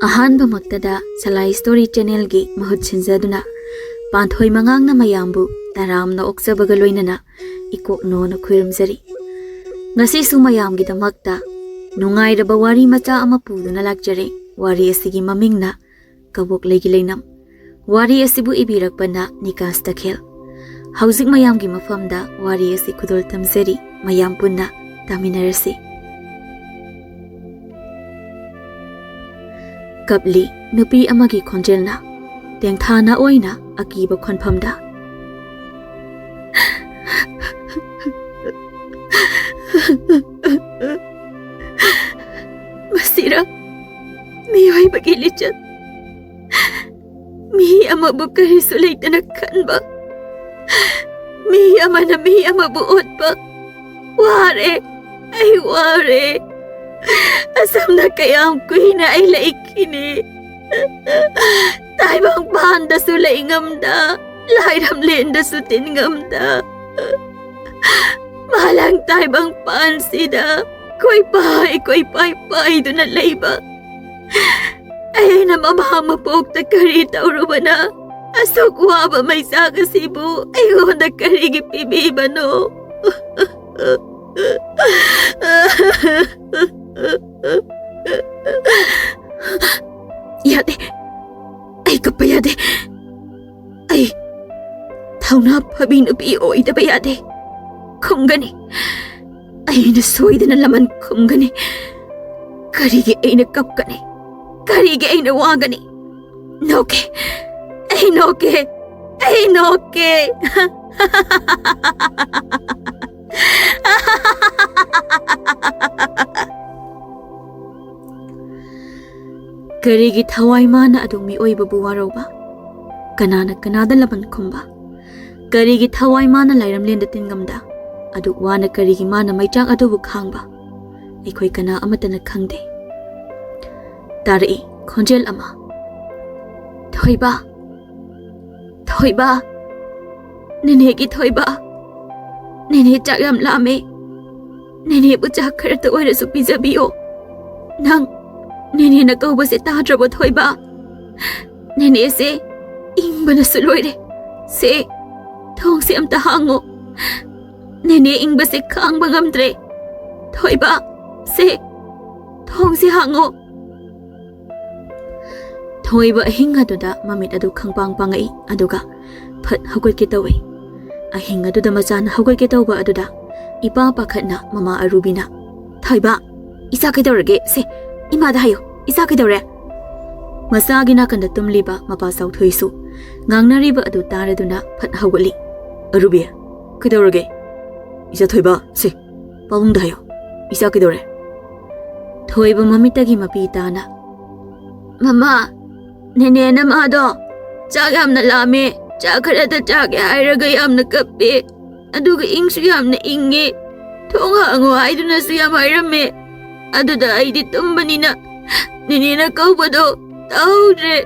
Ahanba maktada Salai Story Channel gi mahut sinjaduna Panthoi Mangang na mayambu taram na oksabaga loinana ikok no na khuirumjari. Ngasi su mayam gi damakta nungai raba wari macha ama puduna lakjare. Wari asigi mamingna Kaboklei gi Leinam. Wari asibu ibirakpana Nikash Takhel. Hauzik mayam gi mafamda wari asi khudol tamjari mayam punna taminarasi. Kabli nupi amagi khonjelna tengthana oina akiba khonphamda masira miyoi bagi lichat mi amabu karisu leitana khanba mi amabu otba ware ai ware asamna kayam kuina ay laikini taibang banda su laingamda lairam lenda su tingamda malang taibang pansida koi pai duna leiba ay na mamama pokta kari taurubana asok waba may sagasibu ay honda kari gipibiba no Yade, ay kapayade, ay tauna pabin upi oy da bayade, kumgani, ay nasoy na laman kumgani, karigi ay nakapkani, karigi ay nawagani, noke, ay noke, ay noke. Karigi thawai mana adung mi oi babu waroba kanana kanada laban khumba karigi thawai mana lairam lenda tingamda adu wana karigi mana maichak adu bu khangba ekhoi kana amatana khangde tari khonjel ama thoiba nene gi thoiba nene chak yam lame nene bu chak khar to oi su pijabiyo nang Nene na kau base tadraba thoiba. Nene se ingbana suloire. Se thong se amta hango. Nene ingba se khang bangamdre. Thoiba se thong se hango. Thoiba hinga duda mamit adu khangpang pangai aduga phat hagoi ke tawai. Ahinga duda machan hagoi ke tawba aduda ipa pakhatna mama arubina. Thoiba isa kai tawrage se Ima dahayo, isa kidore. Masagi na kanda tumliba mapasaw thuisu. Ngangnariba adu taraduna phat hawali. Arubi, kidorege. Isa thoiba, se. Pawung dahayo, isa kidore. Thoiba mamitagi mapitana. Mama, nene na mado. Chagam na lame. Chakarata chage hairaga yam na kape. Aduga ingsu yam na inge. Thonga ango haiduna su yam hairame. Aduda ay di tumbanina nini na kaubado taudre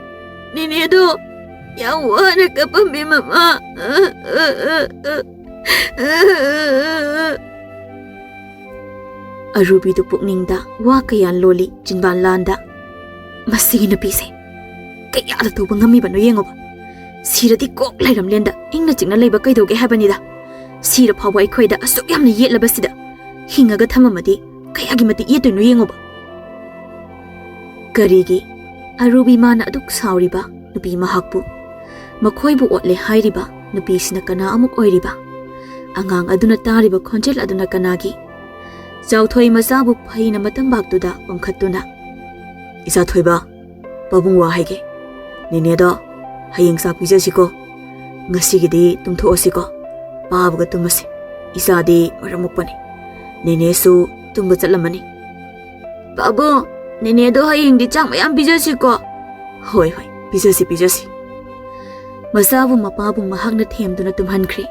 nini do yang wana kapambi mama Arubi do pukningda wa kayan loli jinban landa masigi na pise kaya da to bangami bano yengo ba sira di kok lairam lenda ingna jingna leiba kaidoge habanida sira phawa ikhoida asuk yamna yetlaba sida hingaga thamamadi Kayagi mati ito no yengo ba? Karigi, arubi mana aduk sauriba, nubi mahakbu. Makoy bu otle hairiba, nubi sinakana amuk oiriba. Angang aduna tariba konjel aduna kanagi. Zawthoy masabu pay na matambag tuda pangkatuna. Isa thoy ba? Babung wahayge. Ninedo, hayeng sa pijasiko. Ngasigidi tumtuosiko. Pabuga tumasi. Isa di maramukpani. Ninesu, tumba chalamani. Babu, nene do hayeng di chang mayam bijasi ko. Hoy, bijasi. Masabu mapabu mahang na themduna tumhankri.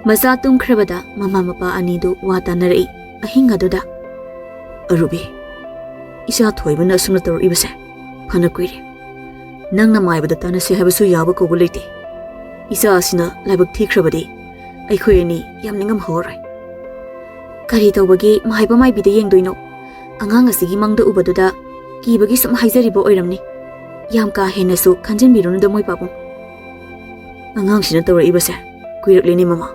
Masa tumkhrabada mama mapa anidu wata narai ahinga doda. Arubi, isa thoiba na sumna tor ibase. Phana kuire. Nang na maibada tana se habasu yaba ko bulite. Isa asina labak thikhrabadi. Aikhoi ani yam ningam horai. Kari tawbagi mahaiba mai bida yengdoino angang asigi mangda ubaduda ꯀꯤꯕꯒꯤ ꯁꯨꯝ ꯍꯥꯏꯖꯔꯤꯕ ꯑꯣꯏꯔꯝꯅꯤ ꯌꯥꯝ ꯀꯥ ꯍꯦꯟꯅꯁꯨ ꯈꯟꯖꯤꯟꯕꯤꯔꯨꯅꯨꯗ ꯃꯣꯏ ꯄꯥꯕꯨꯡ ꯑꯉꯥꯡꯁꯤꯅ ꯇꯧꯔꯛꯏꯕꯁꯦ ꯀꯨꯏꯔꯛꯂꯦꯅꯦ ꯃꯃꯥ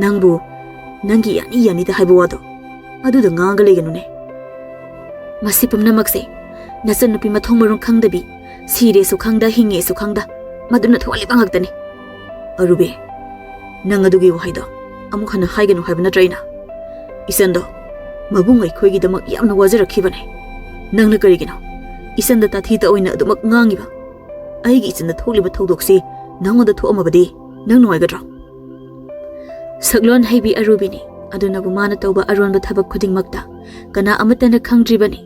ꯅꯪꯕꯨ ꯅꯪꯒꯤ ꯌꯥꯅꯤ ꯌꯥꯅꯤꯗ ꯍꯥꯏꯕ ꯋꯥꯗꯣ ꯑꯗꯨꯗ ꯉꯥꯡꯒ ꯂꯩꯒꯅꯨꯅꯦ ꯃꯁꯤ ꯄꯨꯝꯅꯃꯛꯁꯦ ꯅꯆꯟꯅꯨꯄꯤ ꯃꯊꯣꯡ ꯃꯔꯝ ꯈꯪꯗꯕꯤ ꯁꯤꯔꯦꯁꯨ ꯈꯪꯗ ꯍꯤꯡꯉꯦꯁꯨ ꯈꯪꯗ ꯃꯗꯨꯅ ꯊꯣꯛꯍꯜꯂꯤꯕ ꯉꯥꯛꯇꯅꯤ ꯑꯔꯨꯕꯤ ꯅꯪ ꯑꯗꯨꯒꯤ ꯋꯥꯍꯩꯗꯣ ꯑꯃꯨꯛ ꯍꯟꯅ ꯍꯥꯏꯒꯅꯨ ꯍꯥꯏꯕ ꯅꯠꯇ꯭ꯔ ꯑꯩꯅ ꯏꯆꯟꯗꯣ ꯃꯕꯨꯡ ꯑꯩꯈꯣꯏꯒꯤꯗꯃꯛ ꯌꯥꯝꯅ ꯋꯥꯖꯔꯛꯈꯤꯕꯅꯦ ꯅꯪꯅ ꯀꯔꯤꯒꯤꯅꯣ ꯏꯆꯟꯗ ꯇꯥꯊꯤꯇ ꯑꯣꯏꯅ ꯑꯗꯨꯃꯛ ꯉꯥꯡꯉꯤꯕ ꯑꯩꯒꯤ ꯏꯆꯟꯗ ꯊꯣꯛꯂꯤꯕ ꯊꯧꯗꯣꯛꯁꯤ ꯅꯪꯉꯣꯟꯗ ꯊꯣꯛꯑꯝꯃꯕꯗꯤ ꯅꯪ ꯅꯨꯡꯉꯥꯏꯒꯗ꯭ꯔꯣ ꯁꯛꯂꯣꯟ ꯍꯩꯕꯤ ꯑꯔꯨꯕꯤꯅꯤ ꯑꯗꯨꯅꯕꯨ ꯃꯥꯅ ꯇꯧꯕ ꯑꯔꯣꯟꯕ ꯊꯕꯛ ꯈꯨꯗꯤꯡꯃꯛꯇ ꯀꯅꯥ ꯑꯃꯠꯇꯅ ꯈꯪꯗ꯭ꯔꯤꯕꯅꯤ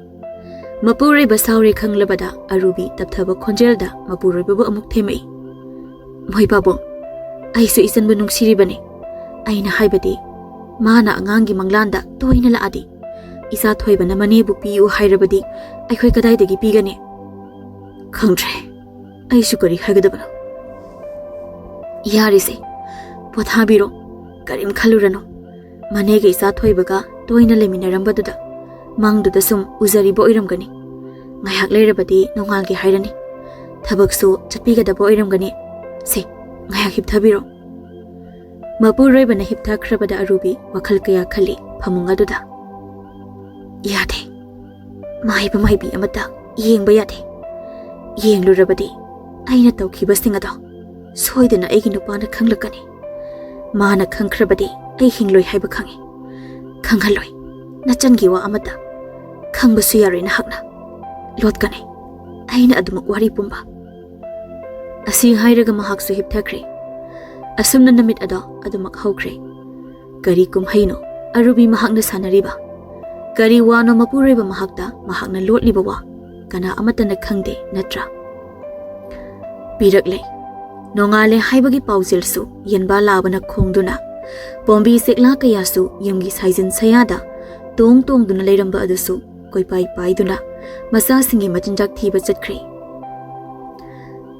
ꯃꯄꯨꯔꯣꯏꯕ ꯁꯥꯎꯔꯦ ꯈꯪꯂꯕꯗ ꯑꯔꯨꯕꯤ ꯇꯞꯊꯕ ꯈꯣꯟꯖꯦꯜꯗ ꯃꯄꯨꯔꯣꯏꯕꯕꯨ ꯑꯃꯨꯛ ꯊꯦꯝꯃꯛꯏ ꯃꯣꯏ ꯄꯥꯕꯨꯡ ꯑꯩꯁꯨ ꯏꯆꯟꯕꯨ ꯅꯨꯡꯁꯤꯔꯤꯕꯅꯤ ꯑꯩꯅ ꯍꯥꯏꯕꯗꯤ ꯃꯥꯅ ꯑꯉꯥꯡꯒꯤ ꯃꯪꯂꯥꯟꯗ ꯇꯣꯏꯅ ꯂꯥꯛꯑꯗꯤ ꯏꯆꯥ ꯊꯣꯏꯕꯅ ꯃꯅꯦꯕꯨ ꯄꯤꯌꯨ ꯍꯥꯏꯔꯕꯗꯤ ꯑꯩꯈꯣꯏ ꯀꯗꯥꯏꯗꯒꯤ ꯄꯤꯒꯅꯤ ꯈꯪꯗ꯭ꯔꯦ ꯑꯩꯁꯨ ꯀꯔꯤ ꯍꯥꯏꯒꯗꯕꯅꯣ ꯌꯥꯔꯤꯁꯦ ꯄꯣꯊꯥꯕꯤꯔꯣ ꯀꯔꯤꯝ ꯈꯜꯂꯨꯔꯅꯨ ꯃꯅꯦꯒ ꯏꯆꯥ ꯊꯣꯏꯕꯒ ꯇꯣꯏꯅ ꯂꯩꯃꯤꯟꯅꯔꯝꯕꯗꯨꯗ ꯃꯪꯗꯨꯗ ꯁꯨꯝ ꯎꯖꯔꯤꯕ ꯑꯣꯏꯔꯝꯒꯅꯤ ꯉꯥꯏꯍꯥꯛ ꯂꯩꯔꯕꯗꯤ ꯅꯣꯡꯉꯥꯜꯒꯦ ꯍꯥꯏꯔꯅꯤ ꯊꯕꯛꯁꯨ ꯆꯠꯄꯤꯒꯗꯕ ꯑꯣꯏꯔꯝꯒꯅꯤ ꯁꯦ ꯉꯥꯏꯍꯥꯛ ꯍꯤꯞꯊꯕꯤꯔꯣ ꯃꯄꯨꯔꯣꯏꯕꯅ ꯍꯤꯞꯊꯈ꯭ꯔꯕꯗ ꯑꯔꯨꯕꯤ ꯋꯥꯈꯜ ꯀꯌꯥ ꯈꯜꯂꯤ ꯐꯃꯨꯡ ꯑꯗꯨꯗ ꯌꯥꯗꯦ ꯃꯥꯏꯕ ꯃꯥꯏꯕꯤ ꯑꯃꯠꯇ ꯌꯦꯡꯕ ꯌꯥꯗꯦ ꯌꯦꯡꯂꯨꯔꯕꯗꯤ ꯑꯩꯅ ꯇꯧꯈꯤꯕꯁꯤꯡ ꯑꯗꯣ ꯁꯣꯏꯗꯅ ꯑꯩꯒꯤ ꯅꯨꯄꯥꯅ ꯈꯪꯂꯛꯀꯅꯤ ꯃꯥꯅ ꯈꯪꯈ꯭ꯔꯕꯗꯤ ꯑꯩ ꯍꯤꯡꯂꯣꯏ ꯍꯥꯏꯕ ꯈꯪꯏ ꯈꯪꯍꯜꯂꯣꯏ ꯅꯆꯟꯒꯤ ꯋꯥ ꯑꯃꯠꯇ ꯈꯪꯕꯁꯨ ꯌꯥꯔꯣꯏ ꯅꯍꯥꯛꯅ ꯂꯣꯠꯀꯅꯤ ꯑꯩꯅ ꯑꯗꯨꯃꯛ ꯋꯥꯔꯤ ꯄꯨꯝꯕ ꯑꯁꯤ ꯍꯥꯏꯔꯒ ꯃꯍꯥꯛꯁꯨ ꯍꯤꯞꯊꯈ꯭ꯔꯦ ꯑꯁꯨꯝꯅ ꯅꯨꯃꯤꯠ ꯑꯗꯣ ꯑꯗꯨꯃꯛ ꯍꯧꯈ꯭ꯔꯦ ꯀꯔꯤ ꯀꯨꯝꯍꯩꯅꯣ ꯑꯔꯨꯕꯤ ꯃꯍꯥꯛꯅ ꯁꯥꯟꯅꯔꯤꯕ ꯀꯔꯤ ꯋꯥꯅꯣ ꯃꯄꯨꯔꯣꯏꯕ ꯃꯍꯥꯛꯇ ꯃꯍꯥꯛꯅ ꯂꯣꯠꯂꯤꯕ ꯋꯥ ꯀꯅꯥ ꯑꯃꯠꯇꯅ ꯈꯪꯗꯦ ꯅꯠꯇ꯭ꯔꯥ ꯄꯤꯔꯛꯂꯦ ꯅꯣꯡꯉꯥꯜꯂꯦ ꯍꯥꯏꯕꯒꯤ ꯄꯥꯎꯖꯦꯜꯁꯨ ꯌꯦꯟꯕꯥ ꯂꯥꯕꯅ ꯈꯣꯡꯗꯨꯅ ꯄꯣꯝꯕꯤ ꯁꯦꯛꯂꯥ ꯀꯌꯥꯁꯨ ꯌꯨꯝꯒꯤ ꯁꯥꯏꯖꯤꯟ ꯁꯌꯥꯗ ꯇꯣꯡꯗꯨꯅ ꯂꯩꯔꯝꯕ ꯑꯗꯨꯁꯨ ꯀꯣꯏꯄꯥꯏ ꯄꯥꯏꯗꯨꯅ ꯃꯆꯥꯁꯤꯡꯒꯤ ꯃꯆꯤꯟꯖꯥꯛ ꯊꯤꯕ ꯆꯠꯈ꯭ꯔꯦ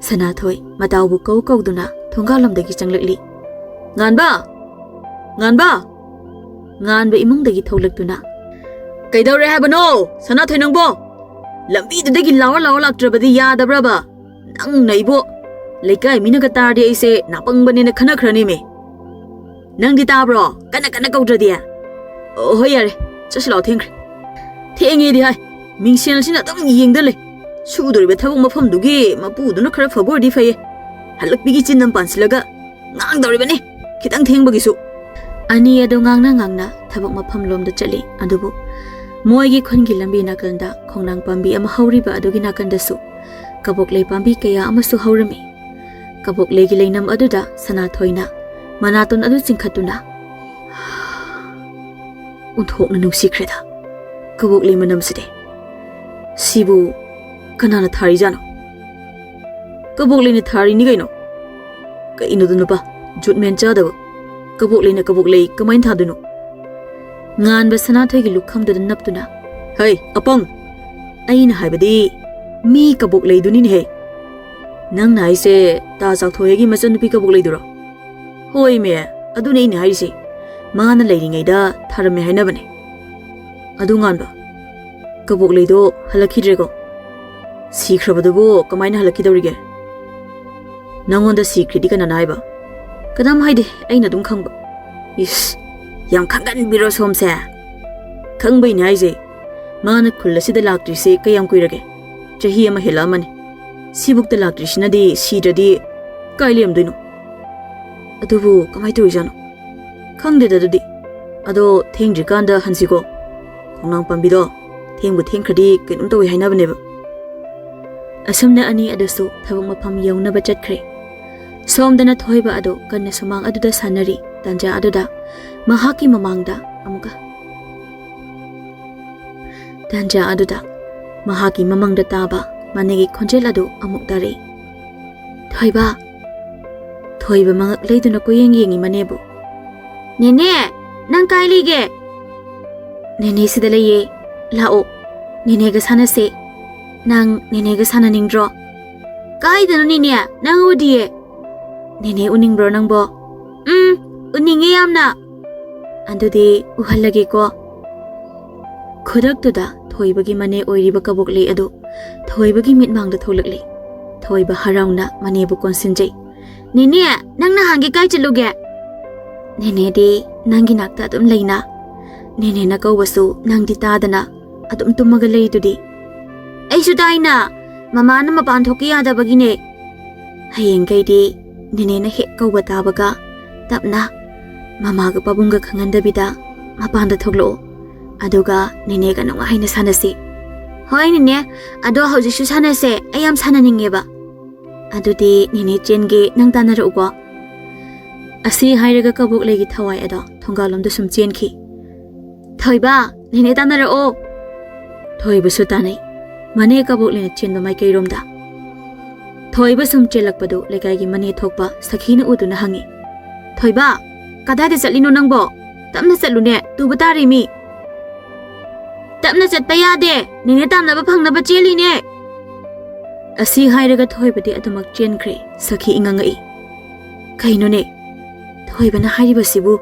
ꯁꯅꯥꯊꯣꯏ ꯃꯇꯥꯎꯕꯨ ꯀꯧꯗꯨꯅ ꯊꯣꯡꯒꯥꯜꯂꯣꯝꯗꯒꯤ ꯆꯪꯂꯛꯂꯤ ꯉꯥꯟꯕ ꯉꯥꯟꯕ ꯉꯥꯟꯕ ꯏꯃꯨꯡꯗꯒꯤ ꯊꯣꯛꯂꯛꯇꯨꯅ ꯀꯩꯗꯧꯔꯦ ꯍꯥꯏꯕꯅꯣ ꯁꯅꯥꯊꯣꯏ ꯅꯪꯕꯣ ꯂꯝꯕꯤꯗꯨꯗꯒꯤ ꯂꯥꯎꯔ ꯂꯥꯛꯇ꯭ꯔꯕꯗꯤ ꯌꯥꯗꯕ꯭ꯔꯕ ꯅꯪꯅ ꯏꯕꯣ ꯂꯩꯀꯥꯏ ꯃꯤꯅꯒ ꯇꯥꯔꯗꯤ ꯑꯩꯁꯦ ꯅꯥꯄꯪꯕꯅꯦꯅ ꯈꯟꯅꯈ꯭ꯔꯅꯤꯃꯦ ꯅꯪꯗꯤ ꯇꯥꯕ꯭ꯔꯣ ꯀꯟꯅ ꯀꯧꯗ꯭ꯔꯗꯤ ꯍꯣꯏ ꯌꯥꯔꯦ ꯆꯠꯁꯤ ꯂꯥꯎ ꯊꯦꯡꯈ꯭ꯔꯦ ꯊꯦꯡꯉꯦꯗꯤ ꯍꯥꯏ ꯃꯤꯡꯁꯦꯜꯁꯤꯅ ꯑꯗꯨꯝ ꯌꯦꯡꯗ ꯂꯩ ꯁꯨꯗꯣꯔꯤꯕ ꯊꯕꯛ ꯃꯐꯝꯗꯨꯒꯤ ꯃꯄꯨꯗꯨꯅ ꯈꯔ ꯐꯕ ꯑꯣꯏꯔꯗꯤ ꯐꯩꯌꯦ ꯍꯜꯂꯛꯄꯤꯒꯤ ꯆꯤꯟ ꯑꯃ ꯄꯥꯟꯁꯤꯜꯂꯒ ꯉꯥꯡꯗꯧꯔꯤꯕꯅꯤ ꯈꯤꯇꯪ ꯊꯦꯡꯕꯒꯤꯁꯨ ꯑꯅꯤ ꯑꯗꯨ ꯉꯥꯡꯅ ꯊꯕꯛ ꯃꯐꯝ ꯂꯣꯝꯗ ꯆꯠꯂꯤ ꯑꯗꯨꯕꯨ ꯃꯣꯏꯒꯤ ꯈꯨꯟꯒꯤ ꯂꯝꯕꯤ ꯅꯥꯀꯟꯗ ꯈꯣꯡꯅꯥꯡ ꯄꯥꯝꯕꯤ ꯑꯃ ꯍꯧꯔꯤꯕ ꯑꯗꯨꯒꯤ ꯅꯥꯀꯟꯗꯁꯨ ꯀꯕꯣꯛꯂꯩ ꯄꯥꯝꯕꯤ ꯀꯌꯥ ꯑꯃꯁꯨ ꯍꯧꯔꯝꯃꯤ ꯀꯕꯣꯛꯂꯩꯒꯤ ꯂꯩꯅꯝ ꯑꯗꯨꯗ ꯁꯅꯥꯊꯣꯏꯅ ꯃꯅꯥꯇꯣꯟ ꯑꯗꯨ ꯆꯤꯡꯈꯠꯇꯨꯅ ꯑꯣꯟꯊꯣꯛꯅ ꯅꯨꯡꯁꯤꯈ꯭ꯔꯦꯗ ꯀꯕꯣꯛꯂꯩ ꯃꯅꯝꯁꯤꯗꯤ ꯁꯤꯕꯨ ꯀꯅꯥꯅ ꯊꯥꯔꯤꯖꯥꯅꯣ ꯀꯕꯣꯛꯂꯩꯅ ꯊꯥꯔꯤꯅꯤ ꯀꯩꯅꯣꯗꯨ ꯅꯨꯄꯥ ꯖꯨꯠꯃꯦꯟ ꯆꯥꯗꯕ ꯀꯕꯣꯛꯂꯩꯅ ꯀꯕꯣꯛꯂꯩ ꯀꯃꯥꯏꯅ ꯊꯥꯗꯣꯏꯅꯣ ꯉꯥꯟꯕ ꯁꯅꯥꯊꯣꯏꯒꯤ ꯂꯨꯈꯝꯗꯨꯗ ꯅꯞꯇꯨꯅ ꯍꯩ ꯑꯄꯪ ꯑꯩꯅ ꯍꯥꯏꯕꯗꯤ ꯃꯤ ꯀꯕꯣꯛꯂꯩꯗꯨꯅꯤꯅꯦꯍꯦ ꯅꯪꯅ ꯍꯥꯏꯁꯦ ꯇꯥ ꯆꯥꯎꯊꯣꯏꯒꯤ ꯃꯆꯟꯅꯨꯄꯤ ꯀꯕꯣꯛꯂꯩꯗꯨꯔꯣ ꯍꯣꯏꯃꯦ ꯑꯗꯨꯅꯦ ꯑꯩꯅ ꯍꯥꯏꯔꯤꯁꯦ ꯃꯥꯅ ꯂꯩꯔꯤꯉꯩꯗ ꯊꯥꯔꯝꯃꯦ ꯍꯥꯏꯅꯕꯅꯦ ꯑꯗꯨ ꯉꯥꯟꯕ ꯀꯕꯣꯛꯂꯩꯗꯣ ꯍꯜꯂꯛꯈꯤꯗ꯭ꯔꯦꯀꯣ ꯁꯤꯈ꯭ꯔꯕꯗꯨꯕꯨ ꯀꯃꯥꯏꯅ ꯍꯜꯂꯛꯈꯤꯗꯧꯔꯤꯒꯦ ꯅꯪꯉꯣꯟꯗ ꯁꯤꯈ꯭ꯔꯤꯗꯤ ꯀꯅꯥꯅ ꯍꯥꯏꯕ ꯀꯅꯥꯝ ꯍꯥꯏꯗꯦ ꯑꯩꯅ ꯑꯗꯨꯝ ꯈꯪꯕ ꯏꯁ ꯌꯥꯝ ꯈꯪꯒꯟꯕꯤꯔꯣ ꯁꯣꯝꯁꯦ ꯈꯪꯕꯩꯅꯦ ꯍꯥꯏꯁꯦ ꯃꯥꯅ ꯈꯨꯜ ꯑꯁꯤꯗ ꯂꯥꯛꯇ꯭ꯔꯤꯁꯦ ꯀꯌꯥꯝ ꯀꯨꯏꯔꯒꯦ ꯆꯍꯤ ꯑꯃ ꯍꯦꯜꯂꯛꯑꯃꯅꯤ ꯁꯤꯕꯨꯛꯇ ꯂꯥꯛꯇ꯭ꯔꯤꯁꯤꯅꯗꯤ ꯁꯤꯗ꯭ꯔꯗꯤ ꯀꯥꯏ ꯂꯩꯔꯝꯗꯣꯏꯅꯣ ꯑꯗꯨꯕꯨ ꯀꯃꯥꯏꯅ ꯇꯧꯔꯤꯖꯥꯅꯣ ꯈꯪꯗꯦꯗ ꯑꯗꯨꯗꯤ ꯑꯗꯣ ꯊꯦꯡꯗ꯭ꯔꯤꯀꯥꯟꯗ ꯍꯟꯁꯤꯀꯣ ꯈꯣꯡꯅꯥꯡ ꯄꯥꯝꯕꯤꯗꯣ ꯊꯦꯡꯕꯨ ꯊꯦꯡꯈ꯭ꯔꯗꯤ ꯀꯩꯅꯣꯝ ꯇꯧꯏ ꯍꯥꯏꯅꯕꯅꯦꯕ ꯑꯁꯨꯝꯅ ꯑꯅꯤ ꯑꯗꯨꯁꯨ ꯊꯕꯛ ꯃꯐꯝ ꯌꯧꯅꯕ ꯆꯠꯈ꯭ꯔꯦ ꯁꯣꯝꯗꯅ ꯊꯣꯏꯕ ꯑꯗꯨ ꯀꯟꯅ ꯁꯨꯃꯥꯡ ꯑꯗꯨꯗ ꯁꯥꯟꯅꯔꯤ ꯇꯥꯟꯖꯥ ꯑꯗꯨꯗ ꯃꯍꯥꯛꯀꯤ ꯃꯃꯥꯡꯗ ꯃꯍꯥꯛꯀꯤ ꯃꯃꯥꯡꯗ ꯇꯥꯕ ꯃꯅꯦꯒꯤ ꯈꯣꯟꯖꯦꯜ ꯑꯗꯨ ꯑꯃꯨꯛ ꯇꯥꯔꯛꯏ ꯊꯣꯏꯕ ꯃꯉꯛ ꯂꯩꯗꯨꯅ ꯀꯣꯌꯦꯡ ꯌꯦꯡꯉꯤ ꯃꯅꯦꯕꯨ ꯅꯦꯅꯦ ꯅꯪ ꯀꯥꯏ ꯂꯩꯒꯦ ꯅꯦꯅꯦ ꯁꯤꯗ ꯂꯩꯌꯦ ꯂꯥꯛꯑꯣ ꯅꯦꯅꯦꯒ ꯁꯥꯟꯅꯁꯦ ꯅꯪ ꯅꯦꯅꯦꯒ ꯁꯥꯟꯅꯅꯤꯡꯗ꯭ꯔꯣ ꯀꯥꯏꯗꯅꯣ ꯅꯦꯅꯦ ꯅꯪ ꯎꯗꯤꯌꯦ ꯅꯦꯅꯦ ꯎꯅꯤꯡꯕ꯭ꯔꯣ ꯅꯪꯕꯣ ꯎꯅꯤꯡꯉꯦ ꯌꯥꯝꯅ ꯑꯗꯨꯗꯤ ꯎꯍꯜꯂꯒꯦꯀꯣ Khudaktuda thoibagi mane oiriba Kaboklei adu thoibagi mitmangda tholakli. Thoiba harauna manebu konsinjai. Nene, nangna hangi kai chaluge? Nene di nangi nakta adum leina. Nene na kaubasu nangdi tadana adum tumaga leidudi. Aisu taina, mama na mapan thoki yadabagi ne. Hayeng kai di nene na hek kauba tabaga tapna mama ga pabunga khangandabida mapanda thoklo. Aduga nene ga nunga haina sanasi. Hoi nene, ado haujisu sanase ayam sananingeba. Adudi nene chenge nang tanara ugo. Asi hairaga Kaboklei gi thawai ado thongalomda sum chenki. Thoiba, nene tanara o. Thoiba su tanai. Mane Kaboklei na chenba mai kairomda. Thoiba sum chelakpado lekai gi mane thokpa sakhina uduna hangi. Thoiba, kadai de chatlino nangbo? Tamna chatlune tuba tari mi. Tapna chatpa yade, nene tamnaba phangnaba cheli ne. Asi hairaga thoibadi adumak chenkre sakhi ingangai. Kaino ne? Thoibana hairibasibu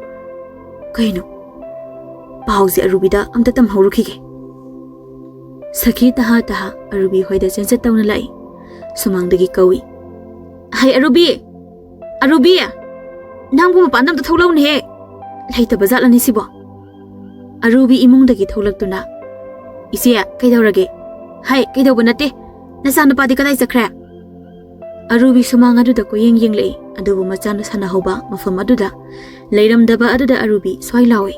kaino? Pauzi arubida amta tamhaurukhige. Sakhi taha arubi hoida chenset tawna lai. Sumangdagi kawi. Hai arubi! Arubi! Nangbu mapandam ta thawlaw ne. Laitaba zatlani sibo. Arubi imungdagi thawlaktuna. Isia, kaidawrage? Hai, kaidawba nate. Nasanapadi kadai sakra. Arubi sumang aduda ko yeng lei. Adubu machana sanahoba mafam aduda. Leiramdaba aduda arubi swai lawi.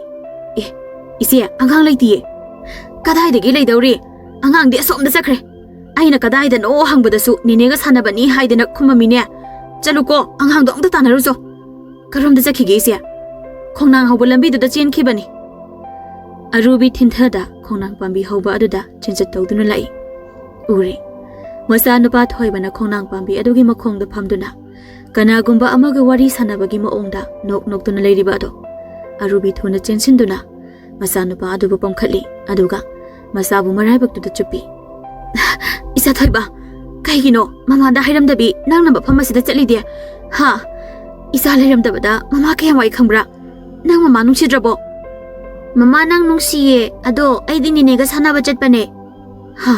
Isia, angang laitiye. Kadai dagi leidawri. Angang di asomda sakre. Aina kadai da no hangbadasu ninega sanabani haidana kumamine. Chaluko, angang do amta tanaruso. Karomda sakhige isia. Khongnang hauba lambiduda chenkhibani. Arubi thinthada khongnang pambi hauba aduda chenjat tawduna lai. Uri. Masa nupa thoibana khongnang pambi adugi makhongda phamduna. Kanagumba amaga wari sanabagi maongda nok-noktuna leiriba ado. Arubi thuna chensinduna. Masa nupa adubu pamkhali. Aduga masabu maraibaktuda chupi. Isa thoiba. Kaigino mamada hairamdabi nangna mafam asida chatlide. Ha. Isa leiramdabada mama kayamai khambra. Nang mama nungsidrabo. Mama nang nungsiye ado aidi ninega sanaba chatpane. Ha.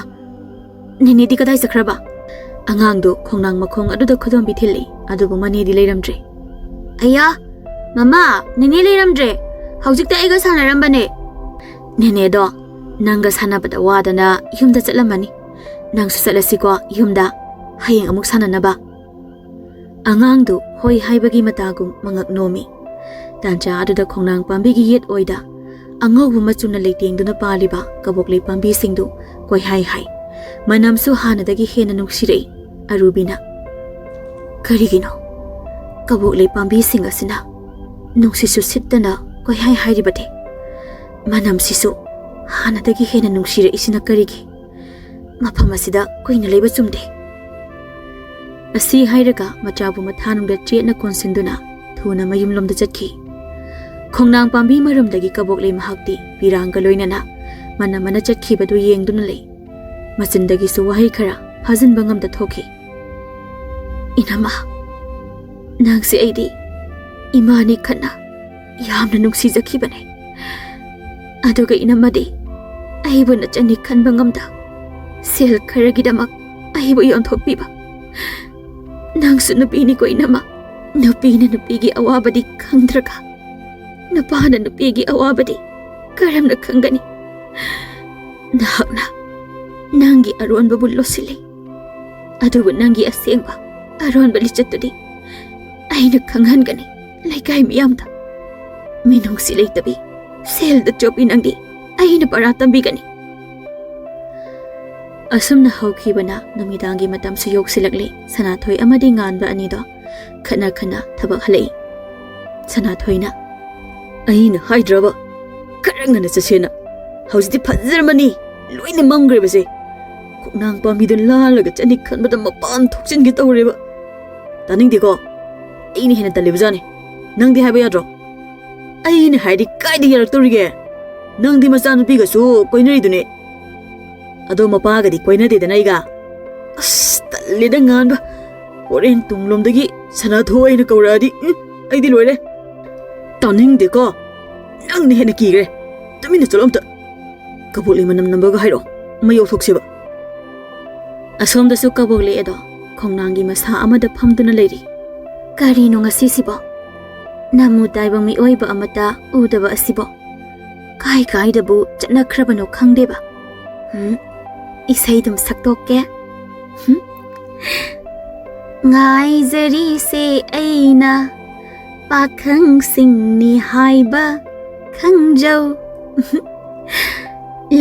Nene di kadai sakraba. Angangdo khongnang makhong aduda khodom bithili adubu mani di leiramdre. Aya, mama, nene leiramdre. Haujikta aiga sanarambane. Nene do nanga sanabada wadana yumda chatlamani. Nangsu chatlasiko yumda hayeng amuk sananaba. Angangdo hoi haibagi matagum mangak nomi. Tancha aduda khongnang pambigi yet oida. Angawbu machuna leitengduna paliba Kaboklei pambi singdu koi hai. Manamsu hanadagi hena nuksirei Arubina. Karigino Kaboklei pambi singasina nuksisu sittana koi hai ribate. Manamsisu hanadagi hena nuksirei isina karigi. Mapamasida koina leiba chumde. Asi hairaga machabu mathanungda chetna konsinduna thuna mayumlomda chatki. Khongnang pambi marumdagi Kaboklei mahakti pirangga loinana mana chatkibadu yengduna lei. Macindagi su wahai khara phajinba ngamda thoki. Inama nangsi aidi imani khana yamna nungsijakhibane. Aduga inamadi aibu na chani khanba ngamda sel kharagidamak aibu yonthopiba. Nangsu nupini ko inama nupina nupigi awabadi khangdraga. Napana nupigi awabadi karamna khangani. Nahakna nangi aronba bullo sili. Adubu nangi asengba aronba lichatudi. Aina khanghangani laikai miyamda. Minung silai tabi sel da chopi nangi aina paratambigani. Asumna haukibana numidangi matam su yoksilakli Sanathoi amadi nganba anido khana thabak halai. Sanathoina aina haidraba karangana chasena hausdi phajjarmani loina mangrebase khongnang pamidun lalaga chani khanbada mapan thokchingi tawreba taningdiko aini hena talibjani nangdi haiba yadro aini haidi kaidi yaraktorige nangdi machan nupiga su koinaridune ado mapagadi koinadedana iga as tallida nganba horen tunglomdagi Sanathoi na kauradi aidi loire taningdiko nangni hena kigre tumina cholomta Kaboklei manam nambaga hairo mayo thoksiba Asomdasu kaboklei ado khongnanggi masa amada phamduna leiri karino ngasi sibo namu daibang mi oiba amata udaba asibo kai kai dabu chatna khrabano khangdeba isai dum saktokke ngai zari se aina pakhang singni haiba khangjau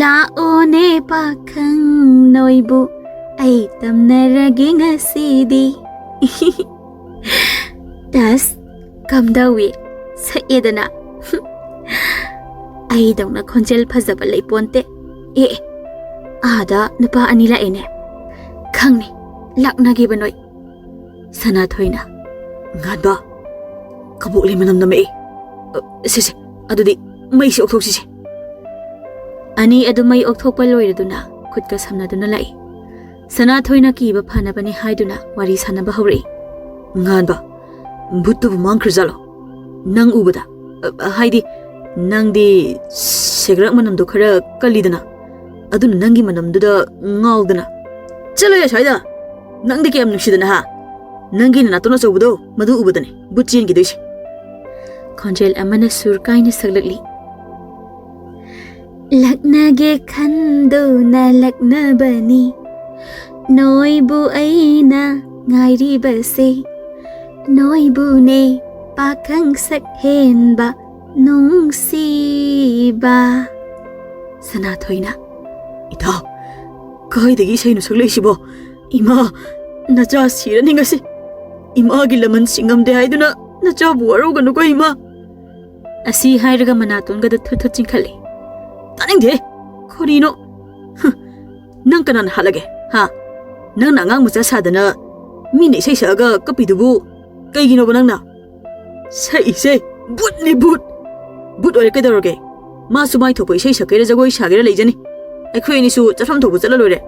la one pakhang noibu ai tamnaragi ngasidi das kamdawi sa edana ai dongna khonjel phajaba leiponte ada nupa anila ene khangni laknagi banoi sana thoina ngadba Kaboklei manam name se adudi mai si okthok si ani adu mai okthokpa loiraduna khutka samnaduna lai sana thoina kiba phanabani haiduna wari sanaba hori ngadba buttu mangkhrzalo nang ubada haidi nangdi segrak manam do khara kalidana adun nangi manam duda ngaldana chalo ya shaida nangdi kem nusidana ha nangi na natona chobudo madu ubadane butchin gi deshi khonjel amana surkaina saglakli laknage khando na laknabani noibu aina ngairi base noibu ne pakhang sakhenba nungsiba sana thoina ita kai degi sei nu saglei sibo ima nacha sirani ngasi ima gi laman singam de haiduna nacha buaro ganu ko ima asi hairaga manaton ga thu chingkhali taning de khorino nang kanan halage ha nang nangang mucha sadana mini sei saga kapidubu kaigino banangna sei se butni but ore kedoroge ma sumai thopoi sei sakere jagoi sagere leijani akhoi ni su chafam thobu chala lore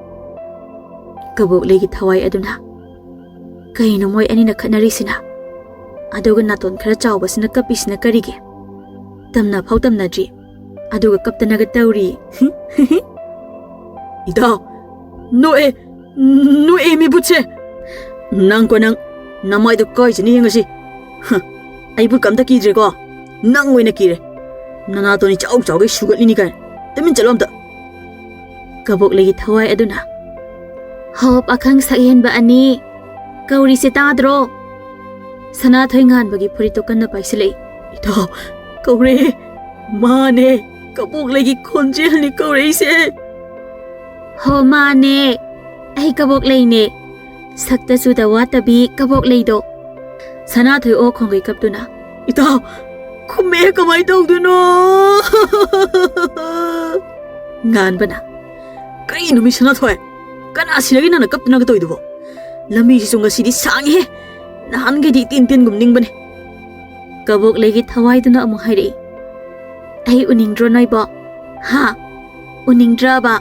Kaboklei gi thawai aduna kaino moi anina khanari sina adoga naton khara chawbasina kapisina karige tamna phau tamna ji adoga kaptana ga tauri ida no e mi butche nang ko nang namai do kai jini ngasi ai bu kam ta ki je ko nang oina ki re nana to ni chau chau ge sugat ni kan tamin chalom ta Kaboklei gi thawai aduna hop akhang sakhen ba ani kauri se tadro sana thoi ngan bagi phuri to kan na paisile ida kaure mane Kaboklei gi khonjel ni kaure se ho mane ai Kaboklei ne sakta su da watabi Kaboklei do sana thoi o khongai kaptuna ida khume kamai tawduno ngan bana kai nu mi sana thoi kana silagi na kaptuna ga toidubo lami si sunga sidi sangi he nahan ge di tin gum ning bane Kaboklei gi thawai duna amu hairi ai uningdro noi ba ha uningdra ba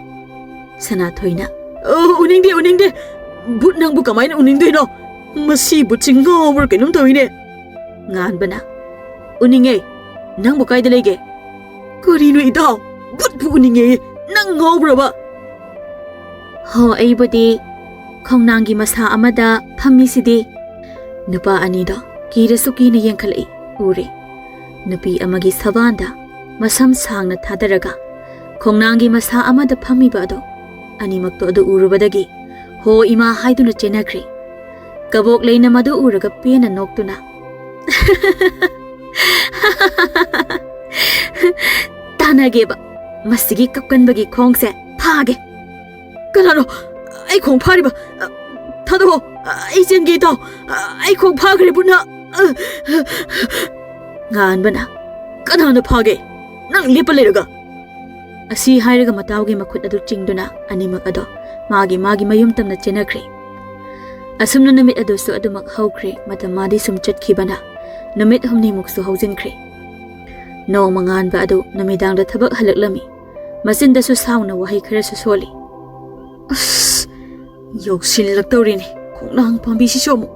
sana thoina uningde but nang bu kamai na uningde no masi but singo ber kenum toine ngan bana uninge nang bu kai de lege korino ida but bu uninge nang ngobra ba ho ai bodi khongnanggi masa amada phammi sidi nupa ani do kirasuki na yengkhalai ure nupi amagi sabanda masam sangna thadaraga khongnanggi masa amada phammi ba do ani makto adu urubadagi ho ima haiduna chenakri Kaboklei na madu uraga pena noktuna tanage ba masigi kapkanbagi khongse phage kanano ai khong phari ba thado ai jengi to ai khong phagre buna ngan bana kanano phage nang lepaleraga asi hairaga matawgi makhut adu chingduna animak ado magi mayum tamna chenakri asumna namit adu su adu mak haukre matamadi sum chatkhibana namit humni muksu haujinkre no mangan ba adu namidang da thabak halaklami masinda su sauna wahai khara su soli yoksin laktorini khongnang pambi si somu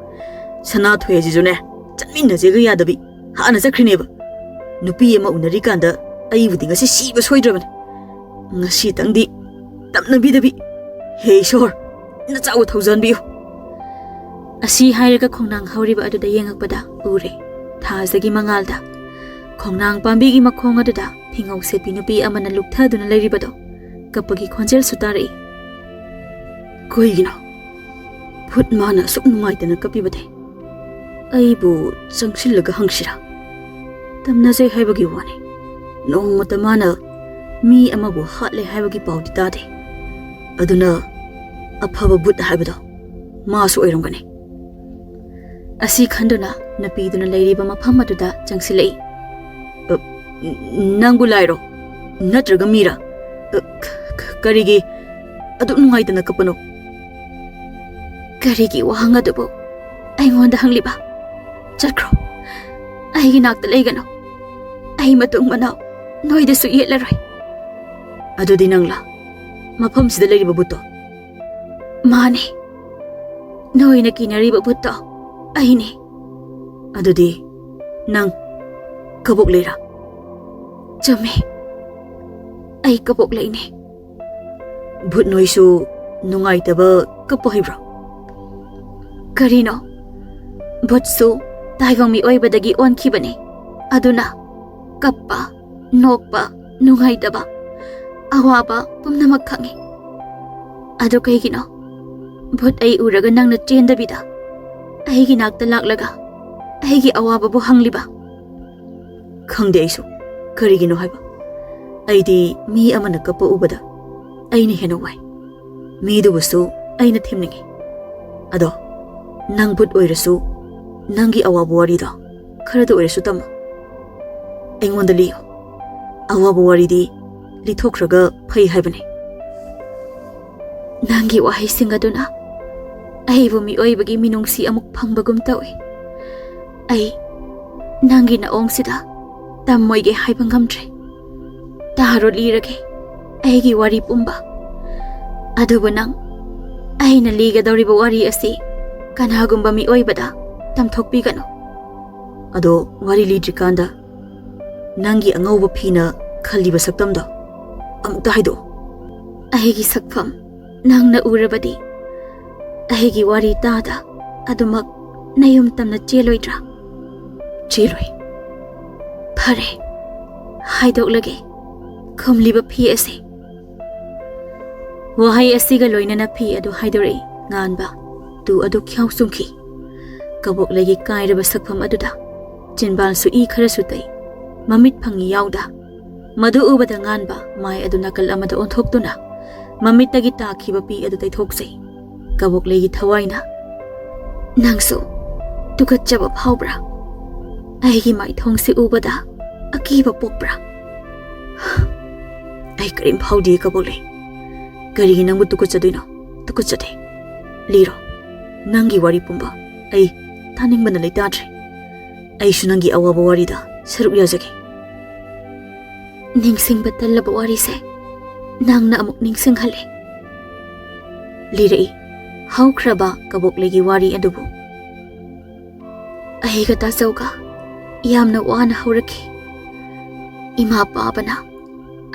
sana thoye ji june chanminna je ga yadabi hana jakhrine ba nupi ema unari kanda ai budi ngasi siba soidrabane ngasi tangdi tamna bidabi he shor na chaw thousand biu Asi hairaga khongnang hauriba aduda yengakpada ure thazagi mangalda khongnang pambi gi makhong aduda thingau sepi nupi amana lukthaduna leiribado kapagi khonjel sutari koigina phut mana suk nungai tana kapibade aibu changsillaga hangsira tamna jai haibagi wani nongmata mana mi amabu hatle haibagi paudi tade aduna afaba but haibado masu oirongani Asi khanduna napiduna leiriba mafam aduda changsilei nangbu lairo natraga mira karigi adu nungai tana kapano karigi wahang adubu aingonda hangliba chatkro aigi nakta leigano ai matung manau noida su yetlaroi adudi nangla mafam sida leiriba buto mane noina kinariba buto aine adudi nang Kaboklei chame ai Kaboklei ne but noisu nungai taba kapohibra karino butsu taigong mi oibadagi onkhibane aduna kappa nokpa nungai taba awaba pumnamak khangi adu kaigino but ai uraga nangna chendabida aigi nakta laklaga aigi awaba bu hangliba khangde aisu karigino haiba aidi mi amana kapa ubada aini hena wai mi du busu aina thimningi ado nang but oirasu nangi awabu wari da kharada oirasu tam aingonda liyo awabu wari di lithokraga phai haibane nangi wahai singaduna aibu mi oibagi minungsi amuk phangbagum tawi ai nangi na ongsida tammoige haibangamtre taro lirage aigi wari pumba adubu nang aina liga doriba wari asi kanagumba mi oibada tamthokpigano ado wari lidrikanda nangi angauba phina khaliba saktamdo amukta haido aigi sakfam nangna urabadi aigi wari tada adumak nayum tamna cheloidra cheloi phare haidoklage khomliba phi ase wahai asiga loinana phi adu haidore nganba tu adu khyau sumkhi Kaboklei kairaba sakfam aduda chinbal su I khara sutai mamit phangi yauda madu ubada nganba mai adu nakal amada onthokduna mamit tagi takhiba pi adu taithoksei Kaboklei thawaina nangsu tukachaba phawbra aigi mai thongsi ubada akiba pokbra ai karim phawdi Kaboklei karigi nangbu tukuchadoino tukuchade liro nangi wari pumba ai taningbana leitadre ai su nangi awaba wari da saruk yazage ningsing batallaba wari se nangna amuk ningsing hale lirei haukraba Kaboklei wari adubu aiga tasauga yamna wana hauraki ima babana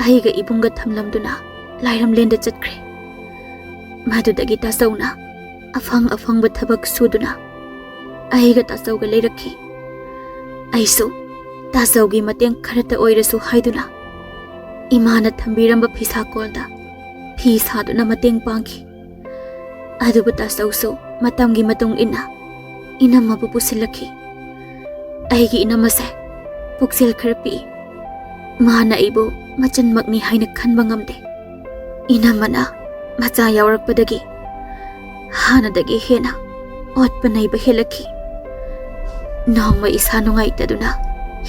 aiga ibunga thamlamduna lairam lenda chatkre madudagi tasauna afang bathabak suduna aiga tasauga leirakhi aisu tasaugi mateng kharata oirasu haiduna imana thambiramba phisa kolda phi saduna mateng pangki adubu tasausu matamgi matung inamabu pusilakhi aigi inamase puksel kharapi mana ibu machan makni haina khanba ngamde inamana macha yaurakpadagi hanadagi hena otpanai ba helakhi nongma isa nungai taduna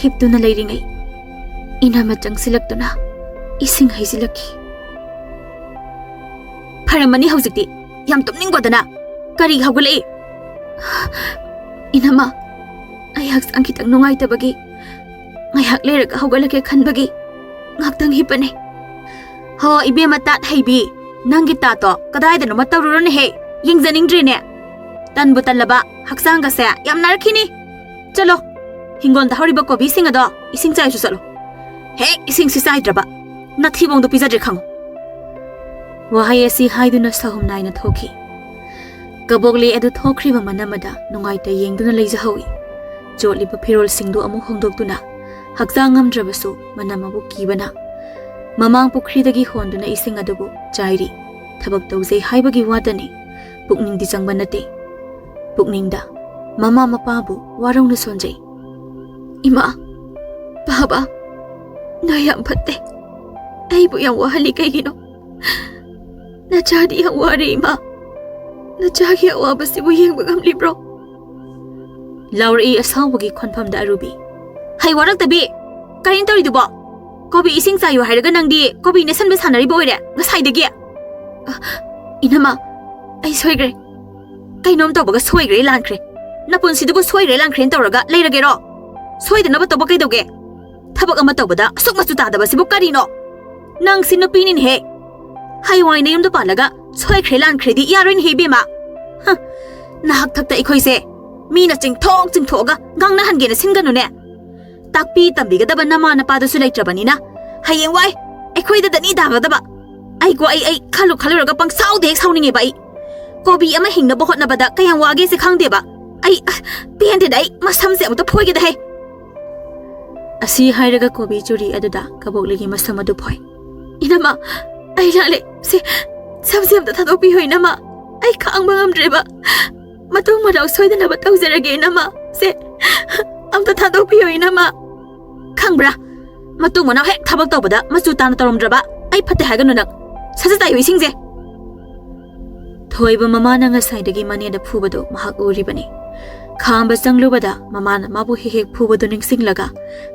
hiptuna leiringai inama changsilaktuna ising haisilakhi pharamani haujikti yam tumninggodana kari haugalei inama ayak angkitang nungai tabagi ngayak leraka haugalake khanbagi ngaktang hipane ho ibe matat haibi nangi tato kadai dano matawrone he yingjaningdri ne tanbu tanlaba haksanga se yam narkhini chalo hingon da horiba kobi singa do ising chai su salo he ising si sai draba nathi bong do pizza je khango Wahai asi haiduna sahum naina thoki. Kaboklei adu thokriba manamada nungaita yengduna leijahawi. Jotliba phirol singdu amu hongdoktuna hakjang ngamdrabasu manamabu kibana. Mamang pukridagi honduna ising adubu chairi. Thabak tawjei haibagi wadani. Pukning di changba nate. Pukningda mama mapabu warongna sonjei. Ima, baba, na yam phatte. Aibu yang wahali kaigino. Na chadi yang wari ima. Na chagi awabasibu yengba ngamlibro. Lauri asawbagi khonphamda arubi. Hai warak tabi. Karin toridubo. Kobi ising sayu hairaga nangdi kobi nesan ba sanaribo oire. Ngasaidagi. Inama, ai soigre. Kainom tawbaga soigre lankre. Napunsidubu soigre lankre tawraga leiragero. Soidanaba tawba kaidawge. Thabak ama tawbada asuk masu tadabasibu karino. Nang sinupinin he. Hai waina yumda palaga soigre lankre di yarin he bima. Nahak thakta ikhoise. Mina chingthoga gangna hangena singanune. Takpi tambigadaba nama napadasu leitrabanina. Hayeng wai aikhoida dani dagadaba. Ai ko ai khaluraga pang saude sauninge bai. Kobi ama hingnaba hotnabada kayang wage se khangdeba. Ai piente dai masamse amta phoige da he. Asi hairaga kobi churi aduda kaboklegi masam adu phoi. Inama ai lale se samse amta thadopi hoinama. Ai khangba ngamdreba. Matung madau soidanaba tawjarage nama se amta thadopi hoinama. Khangbra matung manau hek thabak tawbada machu tana taromdraba. Ai phatte haganu nak sajata yoi singje. Thoiba mama na ngasaidagi maneda phubado mahak uribani. Khamba changlubada mama na mabu hek phubado ningsinglaga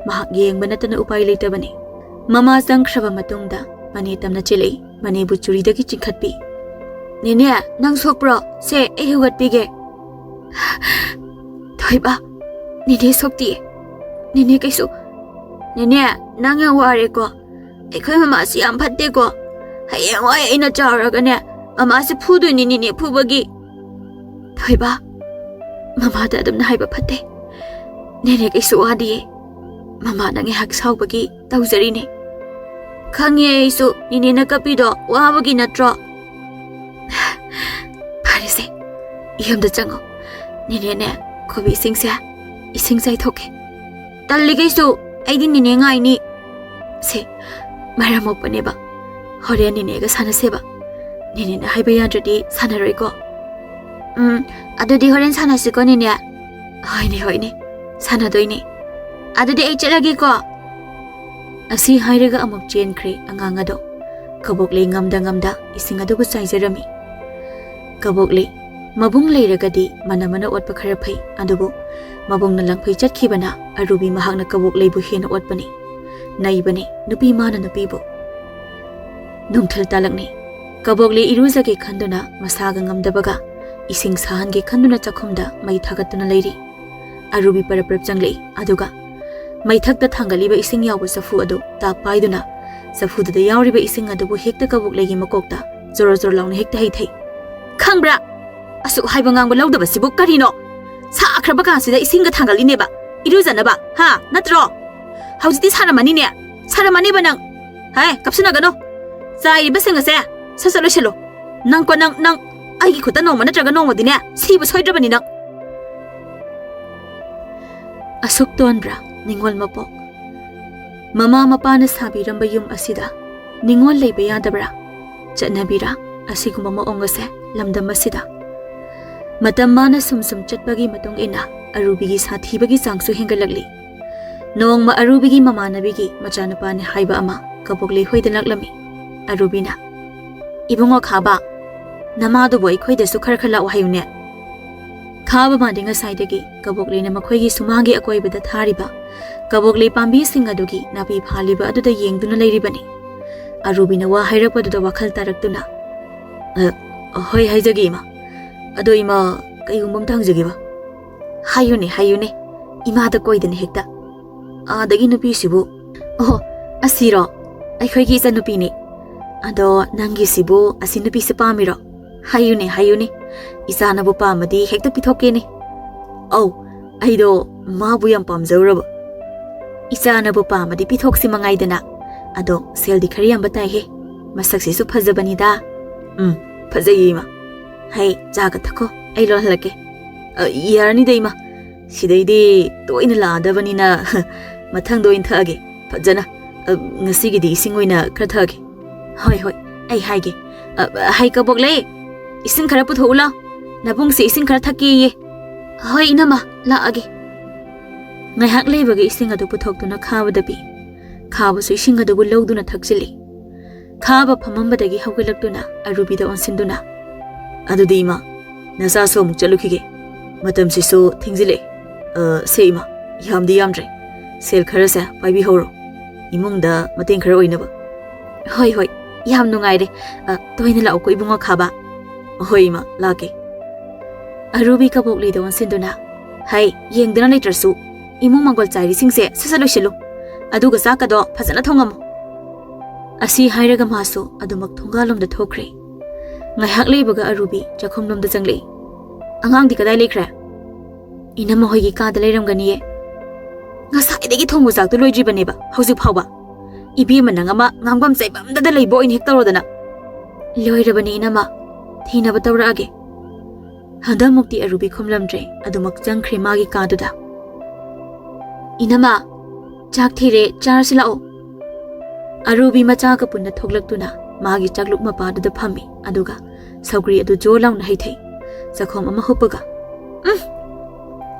mahak yengba natana upai leitabani. Mama changkhraba matungda mane tamna chilei mane bu churidagi chingkhatpi. Nene nang sokpro se ei hugatpige. Thoiba nene sokti. Nene kaisu. Nene nang yang ware ko. Ekhoi mama si am phatte ko. Hayeng wai ina chawraga ne mama se phudu ni phubagi. Thoiba mama da adum na haiba phatte. Nene kaisu wadi. Mama nang hak saubagi tawjari ne. Khange isu nene na kapido wabagi natro. Parise yamda chango. Nene ne kobi ising sai thoke. Talli kaisu aidi nene ngai ni. Se maramokpaneba. Horean nene ga sanaseba. Nene na haiba yadradi sanaroi ko. Adudi horen sanasiko nene. Hoine. Sanadoine. Adudi ai chalagi ko. Asi hairaga amok chenkre angang ado. Kaboklei ngamda ising adugu chaijarami. Kaboklei mabung leiragadi mana otpa khara phai adubu mabung na langphai chatkibana arubi mahakna kaboklei bu hena otpani. Naibani nupi mana nupi bu. Nungthal talakni kaboklei iruzage khanduna masaga ngamdabaga ising sahange khanduna chakhumda mai thagatuna leiri. Arubi paraprap changlei aduga mai thakta thangali ising yawa safu adu ta paiduna safu da yawriba ising adubu hekta kaboklegi makokta zoro launa hekta hei khangbra asu haiba ngang lawdaba sibu karino sa akhraba ka sida ising ga thangali neba iruzanaba ha natro haujiti saramani ne saramani banang hai kapsuna gano sai basanga se sasalo shelo nang ko nang ai khuta no mana traga no modine sibu soidrabani nang asuk tonbra ningol mapok mama mapana sabiramba yum asida ningol leiba yadabra chatnabira asiguma maongase lamdam asida matam mana sum chatpagi matung ina arubigi sathibagi changsu hengalagli nongma arubigi mamanabigi machanapani haiba ama kaboklei hoida laklami arubina ibungo khaba namadu boy khoida su khara wahayune khaba madinga saidagi kaboklei na makhoigi sumangi akoibada thariba kaboklei pambi singadugi nabi phaliba aduda yengduna leiribani arubina wa hairapaduda wakhal taraktuna hoi haijagi ma ado ima kaigumbam thangjagi ba hayune ima da koidane hekta adagi nupi sibu asiro aikhoigi isa nupi ni ado nangi sibu asinupi se pamiro hayune isa nabu pamadi hekta pithoke ni aido mabu yam pamjauraba isa nabu pamadi pithoksi mangaidana ado seldi khari yam batai he masak se su phajabani da ꯐꯖꯩꯌꯦ ꯏꯃꯥ ꯍꯩ ꯆꯥꯒ ꯊꯛꯈꯣ ꯑꯩ ꯂꯣꯟꯍꯜꯂꯛꯀꯦ ꯌꯥꯔꯅꯤꯗ ꯏꯃꯥ ꯁꯤꯗꯩꯗꯤ ꯇꯣꯏꯅ ꯂꯥꯛꯑꯗꯕꯅꯤꯅ ꯃꯊꯪꯗ ꯑꯣꯏꯅ ꯊꯛꯑꯒꯦ ꯐꯖꯅ ꯉꯁꯤꯒꯤꯗꯤ ꯏꯁꯤꯡ ꯑꯣꯏꯅ ꯈꯔ ꯊꯛꯑꯒꯦ ꯍꯣꯏ ꯍꯣꯏ ꯑꯩ ꯍꯥꯏꯒꯦ ꯍꯩ ꯀꯕꯣꯛꯂꯩ 이승 가라 부터올라 나봉세 이승 가라 탁기예 ꯍꯣꯏ ꯏꯅꯝꯃ ꯂꯥꯛꯑꯒꯦ ꯉꯥꯏꯍꯥꯛ ꯂꯩꯕꯒ ꯏꯁꯤꯡ ꯑꯗꯨ ꯄꯨꯊꯣꯛꯇꯨꯅ ꯈꯥꯕꯗ ꯈꯥꯕꯁꯨ ꯏꯁꯤꯡ ꯑꯗꯨꯕꯨ ꯂꯧꯗꯨꯅ ꯊꯛꯆꯤꯜꯂꯤ ꯈꯥꯕ ꯐꯝꯃꯝꯕꯗꯒꯤ ꯍꯧꯒꯠꯂꯛꯇꯨꯅ ꯑꯔꯨꯕꯤꯗ ꯑꯣꯟꯁꯤꯟꯗꯨꯅ ꯑꯗꯨꯗꯤ ꯏꯃꯥ ꯅꯆꯥꯁꯨ ꯑꯃꯨꯛ ꯆꯠꯂꯨꯈꯤꯒꯦ ꯃꯇꯝꯁꯤꯁꯨ ꯊꯦꯡꯖꯤꯜꯂꯛꯑꯦ ꯁꯦ ꯏꯃꯥ ꯌꯥꯝꯗꯤ ꯌꯥꯝꯗ꯭ꯔꯦ ꯁꯦꯜ ꯈꯔꯁꯦ ꯄꯥꯏꯕꯤꯍꯧꯔꯣ ꯏꯃꯨꯡꯗ ꯃꯇꯦꯡ ꯈꯔ ꯑꯣꯏꯅꯕ ꯍꯣꯏ ꯍꯣꯏ ꯌꯥꯝ ꯅꯨꯡꯉꯥꯏꯔꯦ ꯇꯣꯏꯅ ꯂꯥꯛꯎꯀꯣ ꯏꯕꯨꯡꯉꯣ ꯈꯥꯕ ꯍꯣꯏ ꯏꯃꯥ ꯂꯥꯛꯀꯦ ꯑꯔꯨꯕꯤ ꯀꯕꯣꯛꯂꯩꯗ ꯑꯣꯟꯁꯤꯟꯗꯨꯅ ꯍꯩ ꯌꯦꯡꯗꯅ ꯂꯩꯇ꯭ꯔꯁꯨ ꯏꯃꯨꯡ ꯃꯪꯒꯣꯜ ꯆꯥꯏꯔꯤꯁꯤꯡꯁꯦ ꯁꯠ ꯂꯣꯏꯁꯤꯜꯂꯨ ꯑꯗꯨꯒ ꯆꯥꯛꯀꯗꯣ ꯐꯖꯅ ꯊꯣꯡꯉꯝꯃꯨ ꯑꯁꯤ ꯍꯥꯏꯔꯒ ꯃꯥꯁꯨ ꯑꯗꯨꯃꯛ ꯊꯣꯡꯒꯥꯜꯂꯣꯝꯗ ꯊꯣꯛꯈ꯭ꯔꯦ ꯉꯥꯏꯍꯥꯛ ꯂꯩꯕꯒ ꯑꯔꯨꯕꯤ ꯆꯥꯛꯈꯨꯝꯂꯣꯝꯗ ꯆꯪꯂꯛꯏ ꯑꯉꯥꯡꯗꯤ ꯀꯗꯥꯏ ꯂꯩꯈ꯭ꯔꯦ ꯏꯅꯝꯃ ꯍꯣꯏꯒꯤ ꯀꯥꯗ ꯂꯩꯔꯝꯒꯅꯤꯌꯦ ꯉꯁꯥꯏꯗꯒꯤ ꯊꯣꯡꯕ ꯆꯥꯛꯇꯣ ꯂꯣꯏꯗ꯭ꯔꯤꯕꯅꯦꯕ ꯍꯧꯖꯤꯛ ꯐꯥꯎꯕ ꯏꯕꯦꯝꯃ ꯅꯪ ꯑꯃ ꯉꯥꯡꯐꯝ ꯆꯩꯐꯝꯗꯗ ꯂꯩꯕ ꯑꯣꯏꯅ ꯍꯦꯛ ꯇꯧꯔꯣꯗꯅ ꯂꯣꯏꯔꯕꯅꯤ ꯏꯅꯝꯃ ꯊꯤꯅꯕ ꯇꯧꯔꯛꯑꯒꯦ ꯍꯟꯗꯛꯃꯨꯛꯇꯤ ꯑꯔꯨꯕꯤ ꯈꯨꯝꯂꯝꯗ꯭ꯔꯦ ꯑꯗꯨꯃꯛ ꯆꯪꯈ꯭ꯔꯦ ꯃꯥꯒꯤ ꯀꯥꯗꯨꯗ ꯏꯅꯝꯃ ꯆꯥꯛ ꯊꯤꯔꯦ ꯆꯥꯔꯁꯤ ꯂꯥꯛꯑꯣ ꯑꯔꯨꯕꯤ ꯃꯆꯥꯒ ꯄꯨꯟꯅ ꯊꯣꯛꯂꯛꯇꯨꯅ ꯃꯥꯒꯤ ꯆꯥꯛꯂꯨꯛ ꯃꯄꯥꯗꯨꯗ ꯐꯝꯃꯤ ꯑꯗꯨꯒ ꯁꯧꯒ꯭ꯔꯤ ꯑꯗꯨ ꯖꯣ ꯂꯥꯎꯅ ꯍꯩꯊꯩ ꯆꯈꯣꯝ ꯑꯃ ꯍꯨꯞꯄꯒ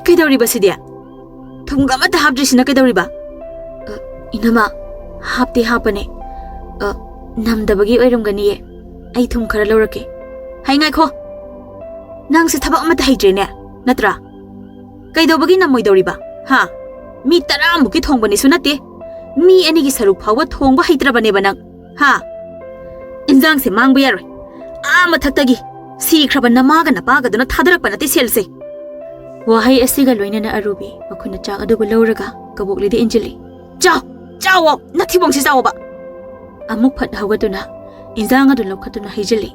ꯀꯩꯗꯧꯔꯤꯕ ꯁꯤꯗꯤ ꯊꯨꯝꯒ ꯑꯃꯠꯇ ꯍꯥꯞꯇ꯭ꯔꯤꯁꯤꯅ ꯀꯩꯗꯧꯔꯤꯕ 이놈아, 합디 하버네. 남다박이 어이름가니에. 아이 tum khara lorake. Hay ngay kho. Nang sa tabak mata hijrene. Natra. Kay daw bagi namoy daw riba. Ha? Mi tara mo ki thong bani sunate. Mi ani gi saruk phawa thong ba hitra bane banang. Ha? Injang se mang buyar. Mathagtagi. Si khraban namaga napaga duna thadarak banate selse. Wahay asiga loinana arubi. Makuna chak adugo lawraga. Kaboklei di injili. Ciao! Ciao! Nathibong si ciao ba? Amuk phat hawgaduna. Injang adu lokhatuna hijili.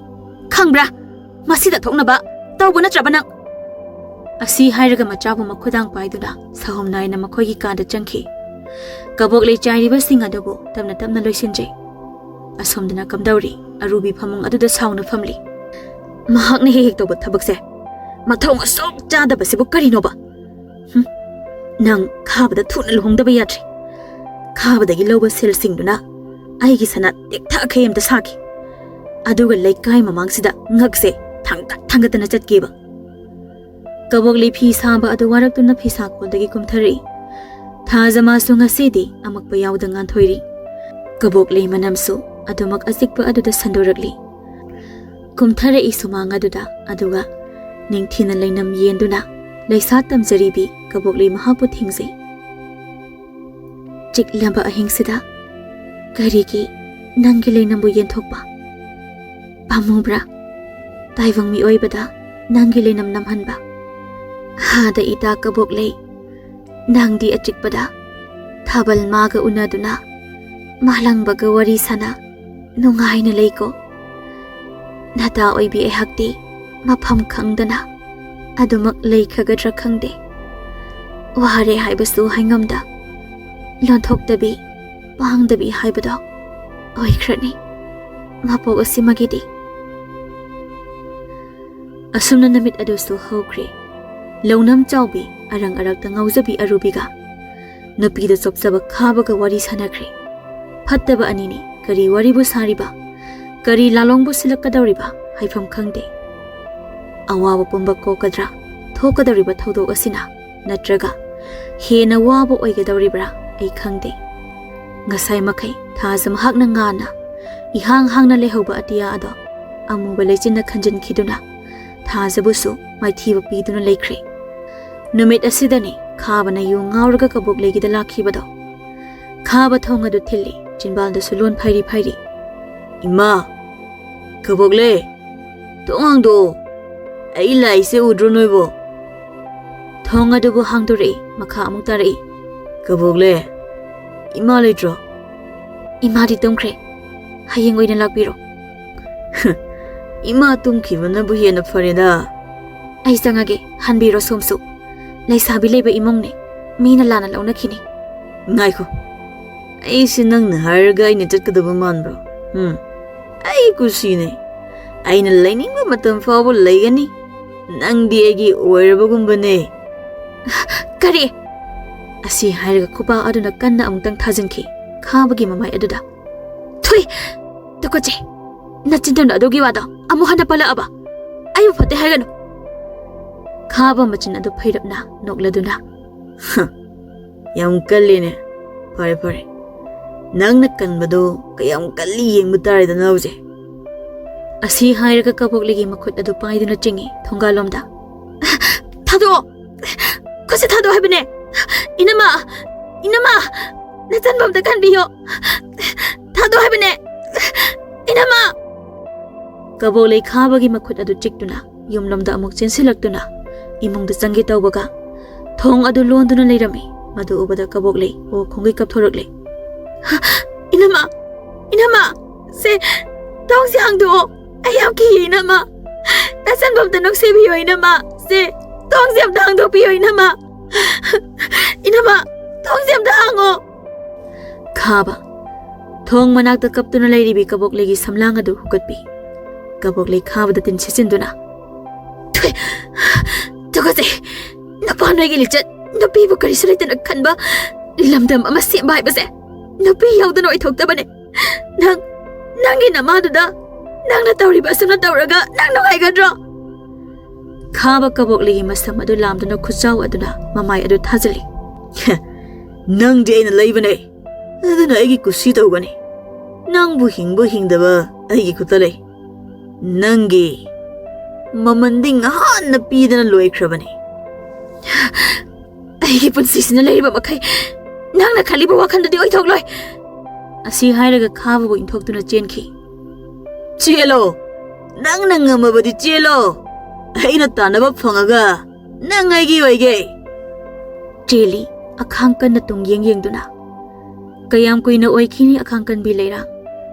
Khangbra! Masida thokna ba? Tawbu natraba nang. Asi hairaga machabu makhudang paiduna sahom naina makhoigi kada changki. Kaboklei chairiba sing adugo tamna loisinjai. Asomdana kamdauri arubi phamung aduda sauna famli. Mahakni hek toba thabakse. Mathong asok chadaba sibu karino ba? Nang khabada thuna luhongdaba yatri. Khabadagi loba sel singduna aigi sana tekta khayam ta saki. Aduga laikai mamangsida ngakse thanggatana chatkiba. Kaboklei phi saba adu waraktuna phi sakodagi kumthari. Thajama su ngasidi amakpa yawda nganthoi. Kaboklei manamsu adumak asikpa aduda sandorakli. Kumthare isumang aduda aduga ningthina leinam yenduna laisa tamjaribi kaboklei mahakpu thingse. Chiklamba ahingsida karigi nangi leinambu yenthokpa. Pamubra taivang mi oibada nangi leinam namhanba. Hada ita kaboklei nangdi achikpada thabal maga unaduna malangbaga wari sana nungaina leiko. Nata oibi ehakti mafam khangdana adumak leikhagadra khangde. Wahare haibasu haingamda lonthokdabi pangdabi haibado oikrani mapok asimagidi. Asumna namit adusu hokre. Launam chawbi arang arakta ngauzabi arubiga. Nupida chopsaba khabaga wari sanakre. Phattaba anini kari waribu sariba. Kari lalongbu silakadawriba haifam khangde. Awawa pumba kokadra thokadawriba thodok asina natraga hena waba oigadawribra ai khangde. Ngasai makai thajam hakna ngana ihang hangna lehoba atia ado amuba lechina khanjan khiduna thajabusu maithiba piduna leikre. Numit asidani khabana yu ngauraga kaboklei gida lakhibado. Khaba thonga du thilli jinbalda sulon phairi. Ima kaboklei tongangdo ai laise udro noibo. Thonga dubu hangdore makha amuk tarai. Kaboklei ima leitro. Ima di tumkre hayeng oina lakbiro. Ima tumkhibana bu hena fareda. Ai changage hanbiro somsu. Laisabi leiba imongne mina lana launa khini. Ngaiko ai sinang na harga ina chatkadaba manbro. Ai kusine ꯑꯩꯅ ꯂꯩꯅꯤꯡꯕ ꯃꯇꯝ ꯐꯥꯎꯕ ꯂꯩꯒꯅꯤ ꯅꯪꯗꯤ ꯑꯩꯒꯤ ꯑꯣꯏꯔꯕꯒꯨꯝꯕꯅꯦ ꯀꯔꯤ ꯑꯁꯤ ꯍꯥꯏꯔꯒ ꯈꯨꯄꯥꯛ ꯑꯗꯨꯅ ꯀꯟꯅ ꯑꯃꯨꯛꯇꯪ ꯊꯥꯖꯤꯟꯈꯤ ꯈꯥꯕꯒꯤ ꯃꯃꯥꯏ ꯑꯗꯨꯗ ꯊꯨꯏ ꯇꯨꯀꯠꯆꯩ ꯅꯆꯤꯟꯗꯨꯅ ꯑꯗꯨꯒꯤ ꯋꯥꯗꯣ ꯑꯃꯨꯛ ꯍꯟꯅ ꯄꯜꯂꯛꯑꯕ ꯑꯩꯕꯨ ꯐꯠꯇꯦ ꯍꯥꯏꯒꯅꯨ ꯈꯥꯕ ꯃꯆꯤꯟ ꯑꯗꯨ ꯐꯩꯔꯞꯅ ꯅꯣꯛꯂꯗꯨꯅ ꯌꯥꯝ ꯀꯜꯂꯤꯅꯦ ꯐꯔꯦ ꯐꯔꯦ ꯅꯪꯅ ꯀꯟꯕꯗꯣ ꯀꯌꯥꯝ ꯀꯜꯂꯤ ꯌꯦꯡꯕ ꯇꯥꯔꯦꯗꯅ ꯍꯧꯖꯤꯛ ꯑꯁꯤ ꯍꯥꯏꯔꯒ ꯀꯕꯣꯛꯂꯩꯒꯤ ꯃꯈꯨꯠ ꯑꯗꯨ ꯄꯥꯏꯗꯨꯅ ꯆꯤꯡꯏ ꯊꯣꯡꯒꯥꯜꯂꯣꯝꯗ ꯊꯥꯗꯣꯛꯑꯣ ꯈꯨꯠꯁꯦ ꯊꯥꯗꯣꯛꯑꯣ ꯍꯥꯏꯕꯅꯦ ꯏꯅꯝꯃ ꯏꯅꯝꯃ ꯅꯆꯟꯕ ꯑꯝꯇ ꯈꯟꯕꯤꯌꯣ ꯊꯥꯗꯣꯛꯑꯣ ꯍꯥꯏꯕꯅꯦ ꯏꯅꯝꯃ ꯀꯕꯣꯛꯂꯩ ꯈꯥꯕꯒꯤ ꯃꯈꯨꯠ ꯑꯗꯨ ꯆꯤꯛꯇꯨꯅ ꯌꯨꯝꯂꯣꯝꯗ ꯑꯃꯨꯛ ꯆꯦꯟꯁꯤꯜꯂꯛꯇꯨꯅ ꯏꯃꯨꯡꯗ ꯆꯪꯒꯦ ꯇꯧꯕꯒ ꯊꯣꯡ ꯑꯗꯨ ꯂꯣꯟꯗꯨꯅ ꯂꯩꯔꯝꯃꯤ ꯃꯗꯨ ꯎꯕꯗ ꯀꯕꯣꯛꯂꯩ ꯑꯣ ꯈꯣꯡꯒꯩ ꯀꯞꯊꯣꯔꯛꯂꯦ ꯏꯅꯝꯃ ꯏꯅꯝꯃ ꯁꯦ ꯊꯣꯡꯁꯦ ꯍꯥꯡꯗꯣꯛꯑꯣ ꯑꯩ ꯌꯥꯝ ꯀꯤꯌꯦ ꯏꯅꯝꯃ ꯅꯆꯟꯕ ꯑꯝꯇ ꯅꯨꯡꯁꯤꯕꯤꯌꯣ ꯏꯅꯝꯃ ꯁꯦ ꯊꯣꯡꯁꯦ ꯑꯝꯇ ꯍꯥꯡꯗꯣꯛꯄꯤꯌꯣ ꯏꯅꯝꯃ 이놈아, 통쌤 당어! 카바, 통 만akta kaptuna layribi kaboklegi samlangadu hukatpi. Kaboklei 카바다 tin sisindu나. Tuy, tukase, napanoy gilicat, napibu karisalitan agkanba, lamdam ama simba haibase, napi yaudano ithoktabane. Nangi namaduda, nang natawriba asam natawraga, nang nungaygadro. 카바 kaboklegi masam adu lamdana khujaw aduna mamai adu thajali. ꯅꯪꯗꯤ ꯑꯩꯅ ꯂꯩꯕꯅꯦ ꯑꯗꯨꯅ ꯑꯩꯒꯤ ꯀꯨꯁꯤ ꯇꯧꯒꯅꯤ ꯅꯪꯕꯨ ꯍꯤꯡꯕ ꯍꯤꯡꯗꯕ ꯑꯩꯒꯤ ꯈꯨꯠꯇ ꯂꯩ ꯅꯪꯒꯤ ꯃꯃꯟꯗꯤ ꯉꯍꯥꯟꯅ ꯄꯤꯗꯅ ꯂꯣꯏꯈ꯭ꯔꯕꯅꯤ ꯑꯩꯒꯤ ꯄꯨꯟꯁꯤꯁꯤꯅ ꯂꯩꯔꯤꯕ ꯃꯈꯩ ꯅꯪꯅ ꯈꯜꯂꯤꯕ ꯋꯥꯈꯜꯗꯨꯗꯤ ꯑꯣꯏꯊꯣꯛꯂꯣꯏ ꯑꯁꯤ ꯍꯥꯏꯔꯒ ꯈꯥꯕꯕꯨ ꯏꯟꯊꯣꯛꯇꯨꯅ ꯆꯦꯟꯈꯤ ꯆꯦꯜꯂꯣ ꯅꯪꯅ ꯉꯝꯃꯕꯗꯤ ꯆꯦꯜꯂꯣ ꯑꯩꯅ ꯇꯥꯟꯅꯕ ꯐꯪꯉꯒ ꯅꯪ ꯑꯩꯒꯤ ꯑꯣꯏꯒꯦ ꯆꯦꯜꯂꯤ ꯑꯈꯥꯡ ꯀꯟꯅ ꯇꯨꯡ ꯌꯦꯡꯗꯨꯅ ꯀꯌꯥꯝ ꯀꯨꯏꯅ ꯑꯣꯏꯈꯤꯅꯤ ꯑꯈꯥꯡ ꯀꯟꯕꯤ ꯂꯩꯔꯥꯡ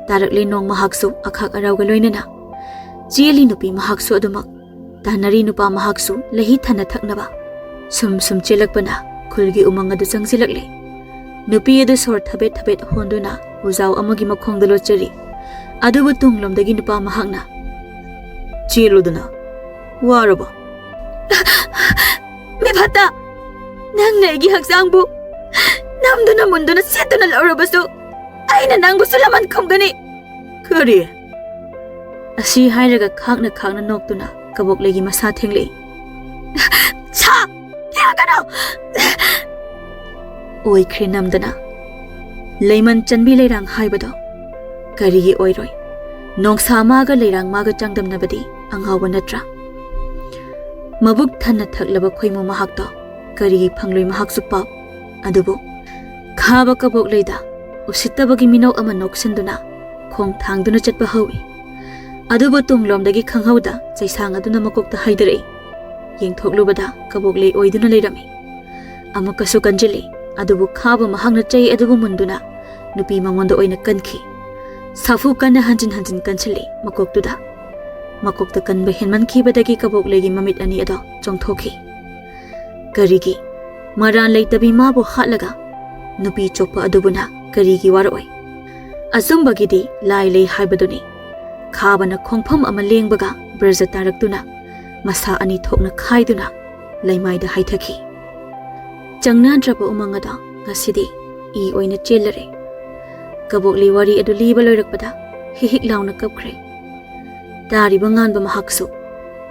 ꯇꯥꯔꯛꯂꯦ ꯅꯣꯡ ꯃꯍꯥꯛꯁꯨ ꯑꯈꯥꯛ ꯑꯔꯥꯎꯒ ꯂꯣꯏꯅꯅ ꯆꯦꯜꯂꯤ ꯅꯨꯄꯤ ꯃꯍꯥꯛꯁꯨ ꯑꯗꯨꯃꯛ ꯇꯥꯟꯅꯔꯤ ꯅꯨꯄꯥ ꯃꯍꯥꯛꯁꯨ ꯂꯩꯍꯤ ꯊꯟꯅ ꯊꯛꯅꯕ ꯁꯨꯝ ꯆꯦꯜꯂꯛꯄꯅ ꯈꯨꯜꯒꯤ ꯎꯃꯪ ꯑꯗꯨ ꯆꯪꯁꯤꯜꯂꯛꯂꯦ ꯅꯨꯄꯤ ꯑꯗꯨ ꯁꯣꯔ ꯊꯕꯦꯠ ꯊꯕꯦꯠ ꯍꯣꯟꯗꯨꯅ ꯎꯖꯥꯎ ꯑꯃꯒꯤ ꯃꯈꯣꯡꯗ ꯂꯣꯠꯆꯔꯤ ꯑꯗꯨꯕꯨ ꯇꯨꯡꯂꯣꯝꯗꯒꯤ ꯅꯨꯄꯥ ꯃꯍꯥꯛꯅ ꯆꯦꯜꯂꯨꯗꯅ ꯋꯥꯔꯕ ꯃꯤꯐꯠꯇ ꯅꯪꯅ ꯑꯩꯒꯤ ꯍꯛꯆꯥꯡꯕꯨ ꯅꯝꯗꯨꯅ ꯃꯨꯟꯗꯨꯅ ꯁꯦꯠꯇꯨꯅ ꯂꯧꯔꯕꯁꯨ ꯑꯩꯅ ꯅꯪꯕꯨꯁꯨ ꯂꯃꯟ ꯈꯨꯝꯒꯅꯤ ꯀꯔꯤ ꯑꯁꯤ ꯍꯥꯏꯔꯒ ꯈꯥꯛꯅ ꯅꯣꯛꯇꯨꯅ ꯀꯕꯣꯛꯂꯩꯒꯤ ꯃꯁꯥ ꯊꯦꯡꯂꯛꯏ ꯁꯥ ꯊꯦꯡꯂꯛꯀꯅꯣ ꯑꯣꯏꯈ꯭ꯔꯦ ꯅꯝꯗꯅ ꯂꯩꯃꯟ ꯆꯟꯕꯤ ꯂꯩꯔꯥꯡ ꯍꯥꯏꯕꯗꯣ ꯀꯔꯤꯒꯤ ꯑꯣꯏꯔꯣꯏ ꯅꯣꯡꯁꯥ ꯃꯥꯒ ꯂꯩꯔꯥꯡ ꯃꯥꯒ ꯆꯥꯡꯗꯝꯅꯕꯗꯤ ꯑꯉꯥꯎꯕ ꯅꯠꯇ꯭ꯔꯥ ꯃꯕꯨꯛ ꯊꯟꯅ ꯊꯛꯂꯕ ꯈꯣꯏꯃꯨ ꯃꯍꯥꯛꯇꯣ ꯀꯔꯤꯒꯤ ꯐꯪꯂꯣꯏ ꯃꯍꯥꯛꯁꯨ ꯄꯥꯎ ꯑꯗꯨꯕꯨ ꯈꯥꯕ ꯀꯕꯣꯛꯂꯩꯗ ꯎꯁꯤꯠꯇꯕꯒꯤ ꯃꯤꯅꯧ ꯑꯃ ꯅꯣꯛꯁꯤꯟꯗꯨꯅ ꯈꯣꯡ ꯊꯥꯡꯗꯨꯅ ꯆꯠꯄ ꯍꯧꯏ ꯑꯗꯨꯕꯨ ꯇꯨꯡꯂꯣꯝꯗꯒꯤ ꯈꯪꯍꯧꯗ ꯆꯩꯁꯥꯡ ꯑꯗꯨꯅ ꯃꯀꯣꯛꯇ ꯍꯩꯗꯔꯛꯏ ꯌꯦꯡꯊꯣꯛꯂꯨꯕꯗ ꯀꯕꯣꯛꯂꯩ ꯑꯣꯏꯗꯨꯅ ꯂꯩꯔꯝꯃꯤ ꯑꯃꯨꯛꯀꯁꯨ ꯀꯟꯖꯤꯜꯂꯤ ꯑꯗꯨꯕꯨ ꯈꯥꯕ ꯃꯍꯥꯛꯅ ꯆꯩ ꯑꯗꯨꯕꯨ ꯃꯨꯟꯗꯨꯅ ꯅꯨꯄꯤ ꯃꯉꯣꯟꯗ ꯑꯣꯏꯅ ꯀꯟꯈꯤ ꯁꯥꯐꯨ ꯀꯟꯅ ꯍꯟꯖꯤꯟ ꯀꯟꯁꯤꯜꯂꯤ ꯃꯀꯣꯛꯇꯨꯗ ꯃꯀꯣꯛꯇ ꯀꯟꯕ ꯍꯦꯟꯃꯟꯈꯤꯕꯗꯒꯤ ꯀꯕꯣꯛꯂꯩꯒꯤ ꯃꯃꯤꯠ ꯑꯅꯤ ꯑꯗꯣ ꯆꯣꯡꯊꯣꯛꯈꯤ ꯀꯔꯤꯒꯤ ꯃꯔꯥꯟ ꯂꯩꯇꯕꯤ ꯃꯥꯕꯨ ꯍꯥꯠꯂꯒ ꯅꯨꯄꯤ ꯆꯣꯛꯄ ꯑꯗꯨꯕꯨꯅ ꯀꯔꯤꯒꯤ ꯋꯥꯔꯛꯑꯣꯏ ꯑꯆꯨꯝꯕꯒꯤꯗꯤ ꯂꯥꯏ ꯂꯩ ꯍꯥꯏꯕꯗꯨꯅꯤ ꯈꯥꯕꯅ ꯈꯣꯡꯐꯝ ꯑꯃ ꯂꯦꯡꯕꯒ ꯕ꯭ꯔꯖ ꯇꯥꯔꯛꯇꯨꯅ ꯃꯁꯥ ꯑꯅꯤ ꯊꯣꯛꯅ ꯈꯥꯏꯗꯨꯅ ꯂꯩꯃꯥꯏꯗ ꯍꯥꯏꯊꯈꯤ ꯆꯪꯅꯗ꯭ꯔꯕ ꯎꯃꯪ ꯑꯗꯣ ꯉꯁꯤꯗꯤ ꯏ ꯑꯣꯏꯅ ꯆꯦꯜꯂꯔꯦ ꯀꯕꯣꯛꯂꯩ ꯋꯥꯔꯤ ꯑꯗꯨ ꯂꯤꯕ ꯂꯣꯏꯔꯛꯄꯗ ꯍꯤꯛ ꯂꯥꯎꯅ ꯀꯞꯈ꯭ꯔꯦ ꯇꯥꯔꯤꯕ ꯉꯥꯟꯕ ꯃꯍꯥꯛꯁꯨ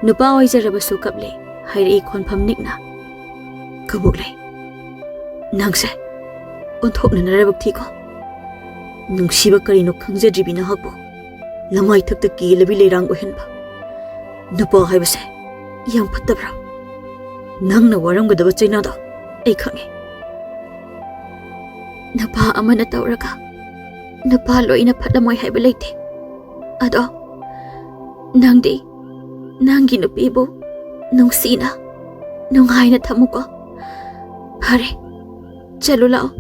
ꯅꯨꯄꯥ ꯑꯣꯏꯖꯔꯕꯁꯨ ꯀꯞꯂꯦ ꯍꯥꯏꯔꯛꯏ ꯈꯣꯟꯐꯝ ꯅꯤꯛꯅ ꯀꯕꯣꯛꯂꯩ ꯅꯪꯁꯦ ꯑꯣꯟꯊꯣꯛꯅ ꯅꯔꯥꯏꯕꯛ ꯊꯤꯀꯣ ꯅꯨꯡꯁꯤꯕ ꯀꯔꯤꯅꯣ ꯈꯪꯖꯗ꯭ꯔꯤꯕꯤ ꯅꯍꯥꯛꯄꯨ ꯂꯃꯥꯏ ꯊꯛꯇ ꯀꯦꯂꯕꯤ ꯂꯩꯔꯥꯡ ꯑꯣꯏꯍꯟꯕ ꯅꯨꯄꯥ ꯍꯥꯏꯕꯁꯦ ꯌꯥꯝ ꯐꯠꯇꯕ꯭ꯔꯥ ꯅꯪꯅ ꯋꯥꯔꯝꯒꯗꯕ ꯆꯩꯅꯥꯗꯣ ꯑꯩ ꯈꯪꯉꯦ ꯅꯨꯄꯥ ꯑꯃꯅ ꯇꯧꯔꯒ ꯅꯨꯄꯥ ꯂꯣꯏꯅ ꯐꯠꯂꯝꯃꯣꯏ ꯍꯥꯏꯕ ꯂꯩꯇꯦ ꯑꯗꯣ ꯅꯪꯗꯤ ꯅꯪꯒꯤ ꯅꯨꯄꯤꯕꯨ ꯅꯨꯡꯁꯤꯅ ꯅꯨꯡꯉꯥꯏꯅ ꯊꯝꯃꯨꯀꯣ ꯐꯔꯦ ꯆꯠꯂꯨ ꯂꯥꯛꯑꯣ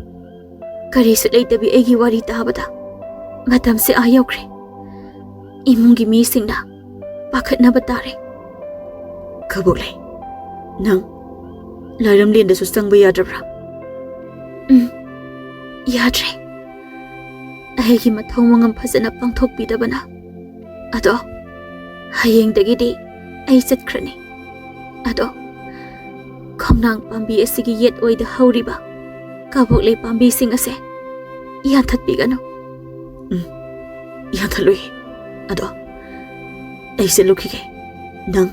ꯀꯔꯤꯁꯨ ꯂꯩꯇꯕꯤ ꯑꯩꯒꯤ ꯋꯥꯔꯤ ꯇꯥꯕꯗ ꯃꯇꯝꯁꯦ ꯌꯧꯈ꯭ꯔꯦ ꯏꯃꯨꯡꯒꯤ ꯃꯤꯁꯤꯡꯅ ꯄꯥꯈꯠꯅꯕ ꯇꯥꯔꯦ ꯀꯕꯣꯛꯂꯩ ꯅꯪ ꯂꯥꯏꯔꯝꯂꯦꯟꯗꯁꯨ ꯆꯪꯕ ꯌꯥꯗ꯭ꯔꯕ꯭ꯔꯥ ꯌꯥꯗ꯭ꯔꯦ ꯑꯩꯒꯤ ꯃꯊꯧ ꯃꯉꯝ ꯐꯖꯅ ꯄꯥꯡꯊꯣꯛꯄꯤꯗꯕꯅ ꯑꯗꯣ ꯍꯌꯦꯡꯗꯒꯤꯗꯤ ꯑꯩ ꯆꯠꯈ꯭ꯔꯅꯤ ꯑꯗꯣ ꯈꯣꯡꯅꯥꯡ ꯄꯥꯝꯕꯤ ꯑꯁꯤꯒꯤ ꯌꯦꯠ ꯑꯣꯏꯗ ꯍꯧꯔꯤꯕ ꯀꯕꯣꯛꯂꯩ ꯄꯥꯝꯕꯤꯁꯤꯡ ꯑꯁꯦ ꯌꯥꯟꯊꯠꯄꯤꯒꯅꯨ ꯌꯥꯟꯊꯠꯂꯨꯏ ꯑꯗꯣ ꯑꯩ ꯆꯠꯂꯨꯈꯤꯒꯦ ꯅꯪ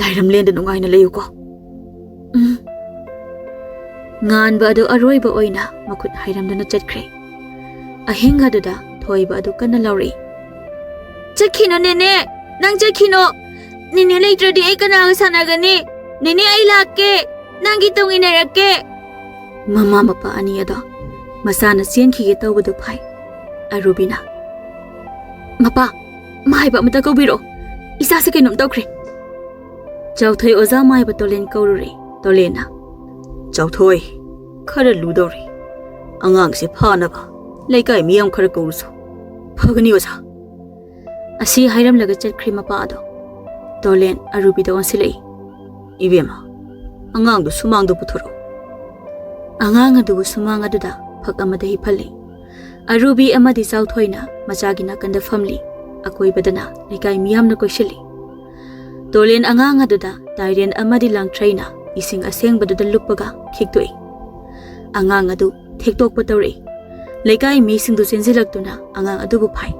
ꯂꯥꯏꯔꯝꯂꯦꯟꯗ ꯅꯨꯡꯉꯥꯏꯅ ꯂꯩꯌꯨꯀꯣ ꯉꯥꯟꯕ ꯑꯗꯨ ꯑꯔꯣꯏꯕ ꯑꯣꯏꯅ ꯃꯈꯨꯠ ꯍꯥꯏꯔꯝꯗꯨꯅ ꯆꯠꯈ꯭ꯔꯦ ꯑꯍꯤꯡ ꯑꯗꯨꯗ ꯊꯣꯏꯕ ꯑꯗꯨ ꯀꯟꯅ ꯂꯥꯎꯔꯛꯏ ꯆꯠꯈꯤꯅꯣ ꯅꯦꯅꯦ ꯅꯪ ꯆꯠꯈꯤꯅꯣ ꯅꯦꯅꯦ ꯂꯩꯇ꯭ꯔꯗꯤ ꯑꯩ ꯀꯅꯥꯒ ꯁꯥꯟꯅꯒꯅꯤ ꯅꯦꯅꯦ ꯑꯩ ꯂꯥꯛꯀꯦ ꯅꯪꯒꯤ ꯇꯨꯡ ꯏꯟꯅꯔꯛꯀꯦ ꯃꯃꯥ ꯃꯄꯥ ꯑꯅꯤ ꯑꯗꯣ ꯃꯆꯥꯅ ꯆꯦꯟꯈꯤꯒꯦ ꯇꯧꯕꯗꯨ ꯐꯥꯏ ꯑꯔꯨꯕꯤꯅ ꯃꯄꯥ ꯃꯥꯏꯕ ꯑꯃꯇ ꯀꯧꯕꯤꯔꯛꯑꯣ ꯏꯆꯥꯁꯦ ꯀꯩꯅꯣꯝ ꯇꯧꯈ꯭ꯔꯦ ꯆꯥꯎꯊꯣꯏ ꯑꯣꯖꯥ ꯃꯥꯏꯕ ꯇꯣꯂꯦꯟ ꯀꯧꯔꯨꯔꯦ ꯇꯣꯂꯦꯟꯅ ꯆꯥꯎꯊꯣꯏ ꯈꯔ ꯂꯨꯗꯧꯔꯤ ꯑꯉꯥꯡꯁꯦ ꯐꯥꯅꯕ ꯂꯩꯀꯥꯏ ꯃꯤꯌꯥꯝ ꯈꯔ ꯀꯧꯔꯨꯁꯨ ꯐꯒꯅꯤ ꯑꯣꯖꯥ ꯑꯁꯤ ꯍꯥꯏꯔꯝꯂꯒ ꯆꯠꯈ꯭ꯔꯦ ꯃꯄꯥ ꯑꯗꯣ ꯇꯣꯂꯦꯟ ꯑꯔꯨꯕꯤꯗ ꯑꯣꯟꯁꯤꯜꯂꯛꯏ ꯏꯕꯦꯝꯃ ꯑꯉꯥꯡꯗꯨ ꯁꯨꯃꯥꯡꯗ ꯄꯨꯊꯣꯔꯛꯎ ꯑꯉꯥꯡ ꯑꯗꯨꯕꯨ ꯁꯨꯃꯥꯡ ꯑꯗꯨꯗ ꯐꯛ ꯑꯃꯗ ꯍꯤꯞꯍꯜꯂꯤ ꯑꯔꯨꯕꯤ ꯑꯃꯗꯤ ꯆꯥꯎꯊꯣꯏꯅ ꯃꯆꯥꯒꯤ ꯅꯥꯀꯟꯗ ꯐꯝꯂꯤ ꯑꯀꯣꯏꯕꯗꯅ ꯂꯩꯀꯥꯏ ꯃꯤꯌꯥꯝꯅ ꯀꯣꯏꯁꯤꯜꯂꯤ ꯇꯣꯂꯦꯟ ꯑꯉꯥꯡ ꯑꯗꯨꯗ ꯇꯥꯏꯔꯦꯟ ꯑꯃꯗꯤ ꯂꯥꯡꯊ꯭ꯔꯩꯅ ꯏꯁꯤꯡ ꯑꯁꯦꯡꯕꯗꯨꯗ ꯂꯨꯞꯄꯒ ꯈꯤꯛꯇꯣꯛꯏ ꯑꯉꯥꯡ ꯑꯗꯨ ꯊꯦꯛꯇꯣꯛꯄ ꯇꯧꯔꯛꯏ ꯂꯩꯀꯥꯏ ꯃꯤꯁꯤꯡꯗꯨ ꯆꯦꯟꯁꯤꯜꯂꯛꯇꯨꯅ ꯑꯉꯥꯡ ꯑꯗꯨꯕꯨ ꯐꯥꯏ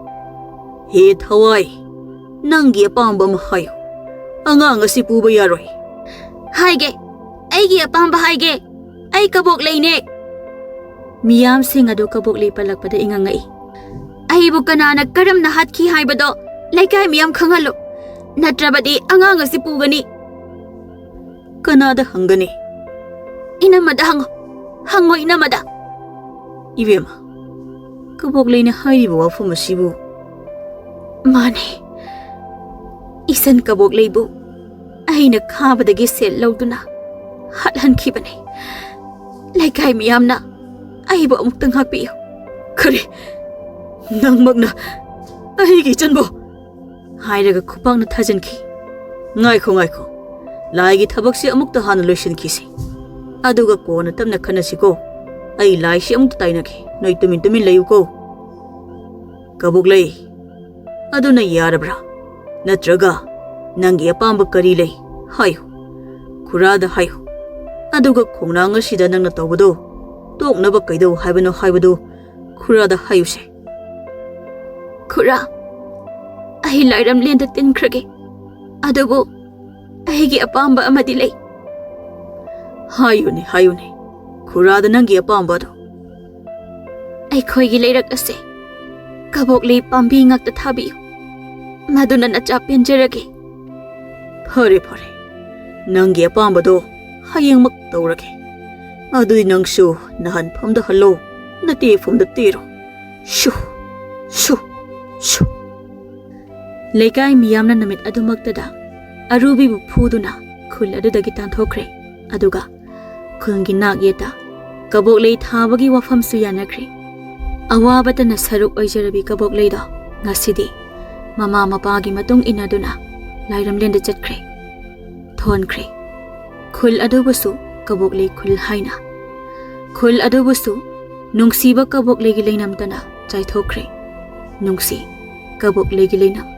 ꯍꯦ ꯊꯋꯥꯏ ꯅꯪꯒꯤ ꯑꯄꯥꯝꯕ ꯑꯃ ꯍꯥꯏꯌꯨ ꯑꯉꯥꯡ ꯑꯁꯤ ꯄꯨꯕ ꯌꯥꯔꯣꯏ ꯍꯥꯏꯒꯦ ꯑꯩꯒꯤ ꯑꯄꯥꯝꯕ ꯍꯥꯏꯒꯦ ꯑꯩ ꯀꯕꯣꯛꯂꯩꯅꯦ ꯃꯤꯌꯥꯝꯁꯤꯡ ꯑꯗꯨ ꯀꯕꯣꯛꯂꯩ ꯄꯜꯂꯛꯄꯗ ꯏꯉꯪꯉꯛꯏ ꯑꯩꯕꯨ ꯀꯅꯥꯅ ꯀꯔꯝꯅ ꯍꯥꯠꯈꯤ ꯍꯥꯏꯕꯗꯣ ꯂꯩꯀꯥꯏ ꯃꯤꯌꯥꯝ ꯈꯪꯍꯜꯂꯨ ꯅꯠꯇ꯭ꯔꯕꯗꯤ ꯑꯉꯥꯡ ꯑꯁꯤ ꯄꯨꯒꯅꯤ ꯀꯅꯥꯗ ꯍꯪꯒꯅꯤ ꯏꯅꯝꯃꯗ ꯍꯪꯉꯣ ꯏꯅꯝꯃꯗ ꯏꯕꯦꯝꯃ ꯀꯕꯣꯛꯂꯩꯅ ꯍꯥꯏꯔꯤꯕ ꯋꯥꯐꯝ ꯑꯁꯤꯕꯨ ꯃꯥꯅꯦ ꯏꯁꯟ ꯀꯕꯣꯛꯂꯩꯕꯨ ꯑꯩꯅ ꯈꯥꯕꯗꯒꯤ ꯁꯦꯜ ꯂꯧꯗꯨꯅ ꯍꯥꯠꯍꯟꯈꯤꯕꯅꯤ ꯂꯩꯀꯥꯏ ꯃꯤꯌꯥꯝꯅ ꯑꯩꯕꯨ ꯑꯃꯨꯛꯇ ꯉꯥꯛꯄꯤꯌꯨ ꯀꯔꯤ ꯅꯪꯃꯛꯅ ꯑꯩꯒꯤ ꯏꯆꯟꯕꯨ ꯍꯥꯏꯔꯒ ꯈꯨꯄꯥꯛꯅ ꯊꯥꯖꯤꯟꯈꯤ ꯉꯥꯏꯈꯣ ꯂꯥꯏꯒꯤ ꯊꯕꯛꯁꯤ ꯑꯃꯨꯛꯇ ꯍꯥꯟꯅ ꯂꯣꯏꯁꯤꯟꯈꯤꯁꯤ ꯑꯗꯨꯒ ꯀꯣꯟꯅ ꯇꯞꯅ ꯈꯟꯅꯁꯤꯀꯣ ꯑꯩ ꯂꯥꯏꯁꯤ ꯑꯃꯨꯛꯇ ꯇꯥꯏꯅꯒꯦ ꯅꯣꯏ ꯇꯨꯃꯤꯟ ꯂꯩꯌꯨꯀꯣ ꯀꯕꯣꯛꯂꯩ ꯑꯗꯨꯅ ꯌꯥꯔꯕ꯭ꯔꯥ ꯅꯠꯇ꯭ꯔꯒ ꯅꯪꯒꯤ ꯑꯄꯥꯝꯕ ꯀꯔꯤ ꯂꯩ ꯍꯥꯏꯌꯨ ꯈꯨꯔꯥꯗ ꯍꯥꯏꯌꯨ ꯑꯗꯨꯒ ꯈꯣꯡꯅꯥꯡ ꯑꯁꯤꯗ ꯅꯪꯅ ꯇꯧꯕꯗꯣ ꯇꯣꯛꯅꯕ ꯀꯩꯗꯧ ꯍꯥꯏꯕꯅꯣ ꯍꯥꯏꯕꯗꯨ ꯈꯨꯔꯥꯗ ꯍꯥꯏꯌꯨꯁꯦ ꯈꯨꯔꯥ ꯑꯩ ꯂꯥꯏꯔꯝꯂꯦꯟꯗ ꯇꯤꯟꯈ꯭ꯔꯒꯦ ꯑꯗꯨꯕꯨ ꯑꯩꯒꯤ ꯑꯄꯥꯝꯕ ꯑꯃꯗꯤ ꯂꯩ ꯍꯥꯏꯌꯨꯅꯦ ꯈꯨꯔꯥꯗ ꯅꯪꯒꯤ ꯑꯄꯥꯝꯕꯗꯣ ꯑꯩꯈꯣꯏꯒꯤ ꯂꯩꯔꯛ ꯑꯁꯦ ꯀꯕꯣꯛꯂꯩ ꯄꯥꯝꯕꯤ ꯉꯥꯛꯇ ꯊꯥꯕꯤꯌꯨ ꯃꯗꯨꯅ ꯅꯆꯥ ꯄꯦꯟꯖꯔꯒꯦ ꯐꯔꯦ ꯅꯪꯒꯤ ꯑꯄꯥꯝꯕꯗꯣ ꯍꯌꯦꯡꯃꯛ ꯇꯧꯔꯒꯦ ꯑꯗꯨꯗꯤ ꯅꯪꯁꯨ ꯅꯍꯟꯐꯝꯗ ꯍꯜꯂꯣ ꯅꯇꯦꯐꯝꯗ ꯇꯦꯔꯣ ꯁꯨ ꯂꯩꯀꯥꯏ ꯃꯤꯌꯥꯝꯅ ꯅꯨꯃꯤꯠ ꯑꯗꯨꯃꯛꯇꯗ ꯑꯔꯨꯕꯤꯕꯨ ꯐꯨꯗꯨꯅ ꯈꯨꯜ ꯑꯗꯨꯗꯒꯤ ꯇꯥꯟꯊꯣꯛꯈ꯭ꯔꯦ ꯑꯗꯨꯒ ꯈꯨꯜꯒꯤ ꯅꯥꯛ ꯌꯦꯠꯇ ꯀꯕꯣꯛꯂꯩ ꯊꯥꯕꯒꯤ ꯋꯥꯐꯝꯁꯨ ꯌꯥꯅꯈ꯭ꯔꯦ ꯑꯋꯥꯕꯇꯅ ꯁꯔꯨꯛ ꯑꯣꯏꯖꯔꯕꯤ ꯀꯕꯣꯛꯂꯩꯗꯣ ꯉꯁꯤꯗꯤ ꯃꯃꯥ ꯃꯄꯥꯒꯤ ꯃꯇꯨꯡ ꯏꯟꯅꯗꯨꯅ ꯂꯥꯏꯔꯝꯂꯦꯟꯗ ꯆꯠꯈ꯭ꯔꯦ ꯊꯣꯟꯈ꯭ꯔꯦ ꯈꯨꯜ ꯑꯗꯨꯕꯨꯁꯨ ꯀꯕꯣꯛꯂꯩ ꯈꯨꯜ ꯍꯥꯏꯅ ꯈꯨꯜ ꯑꯗꯨꯕꯨꯁꯨ ꯅꯨꯡꯁꯤꯕ ꯀꯕꯣꯛꯂꯩꯒꯤ ꯂꯩꯅꯝꯇꯅ ꯆꯥꯏꯊꯣꯛꯈ꯭ꯔꯦ ꯅꯨꯡꯁꯤ ꯀꯕꯣꯛꯂꯩꯒꯤ ꯂꯩꯅꯝ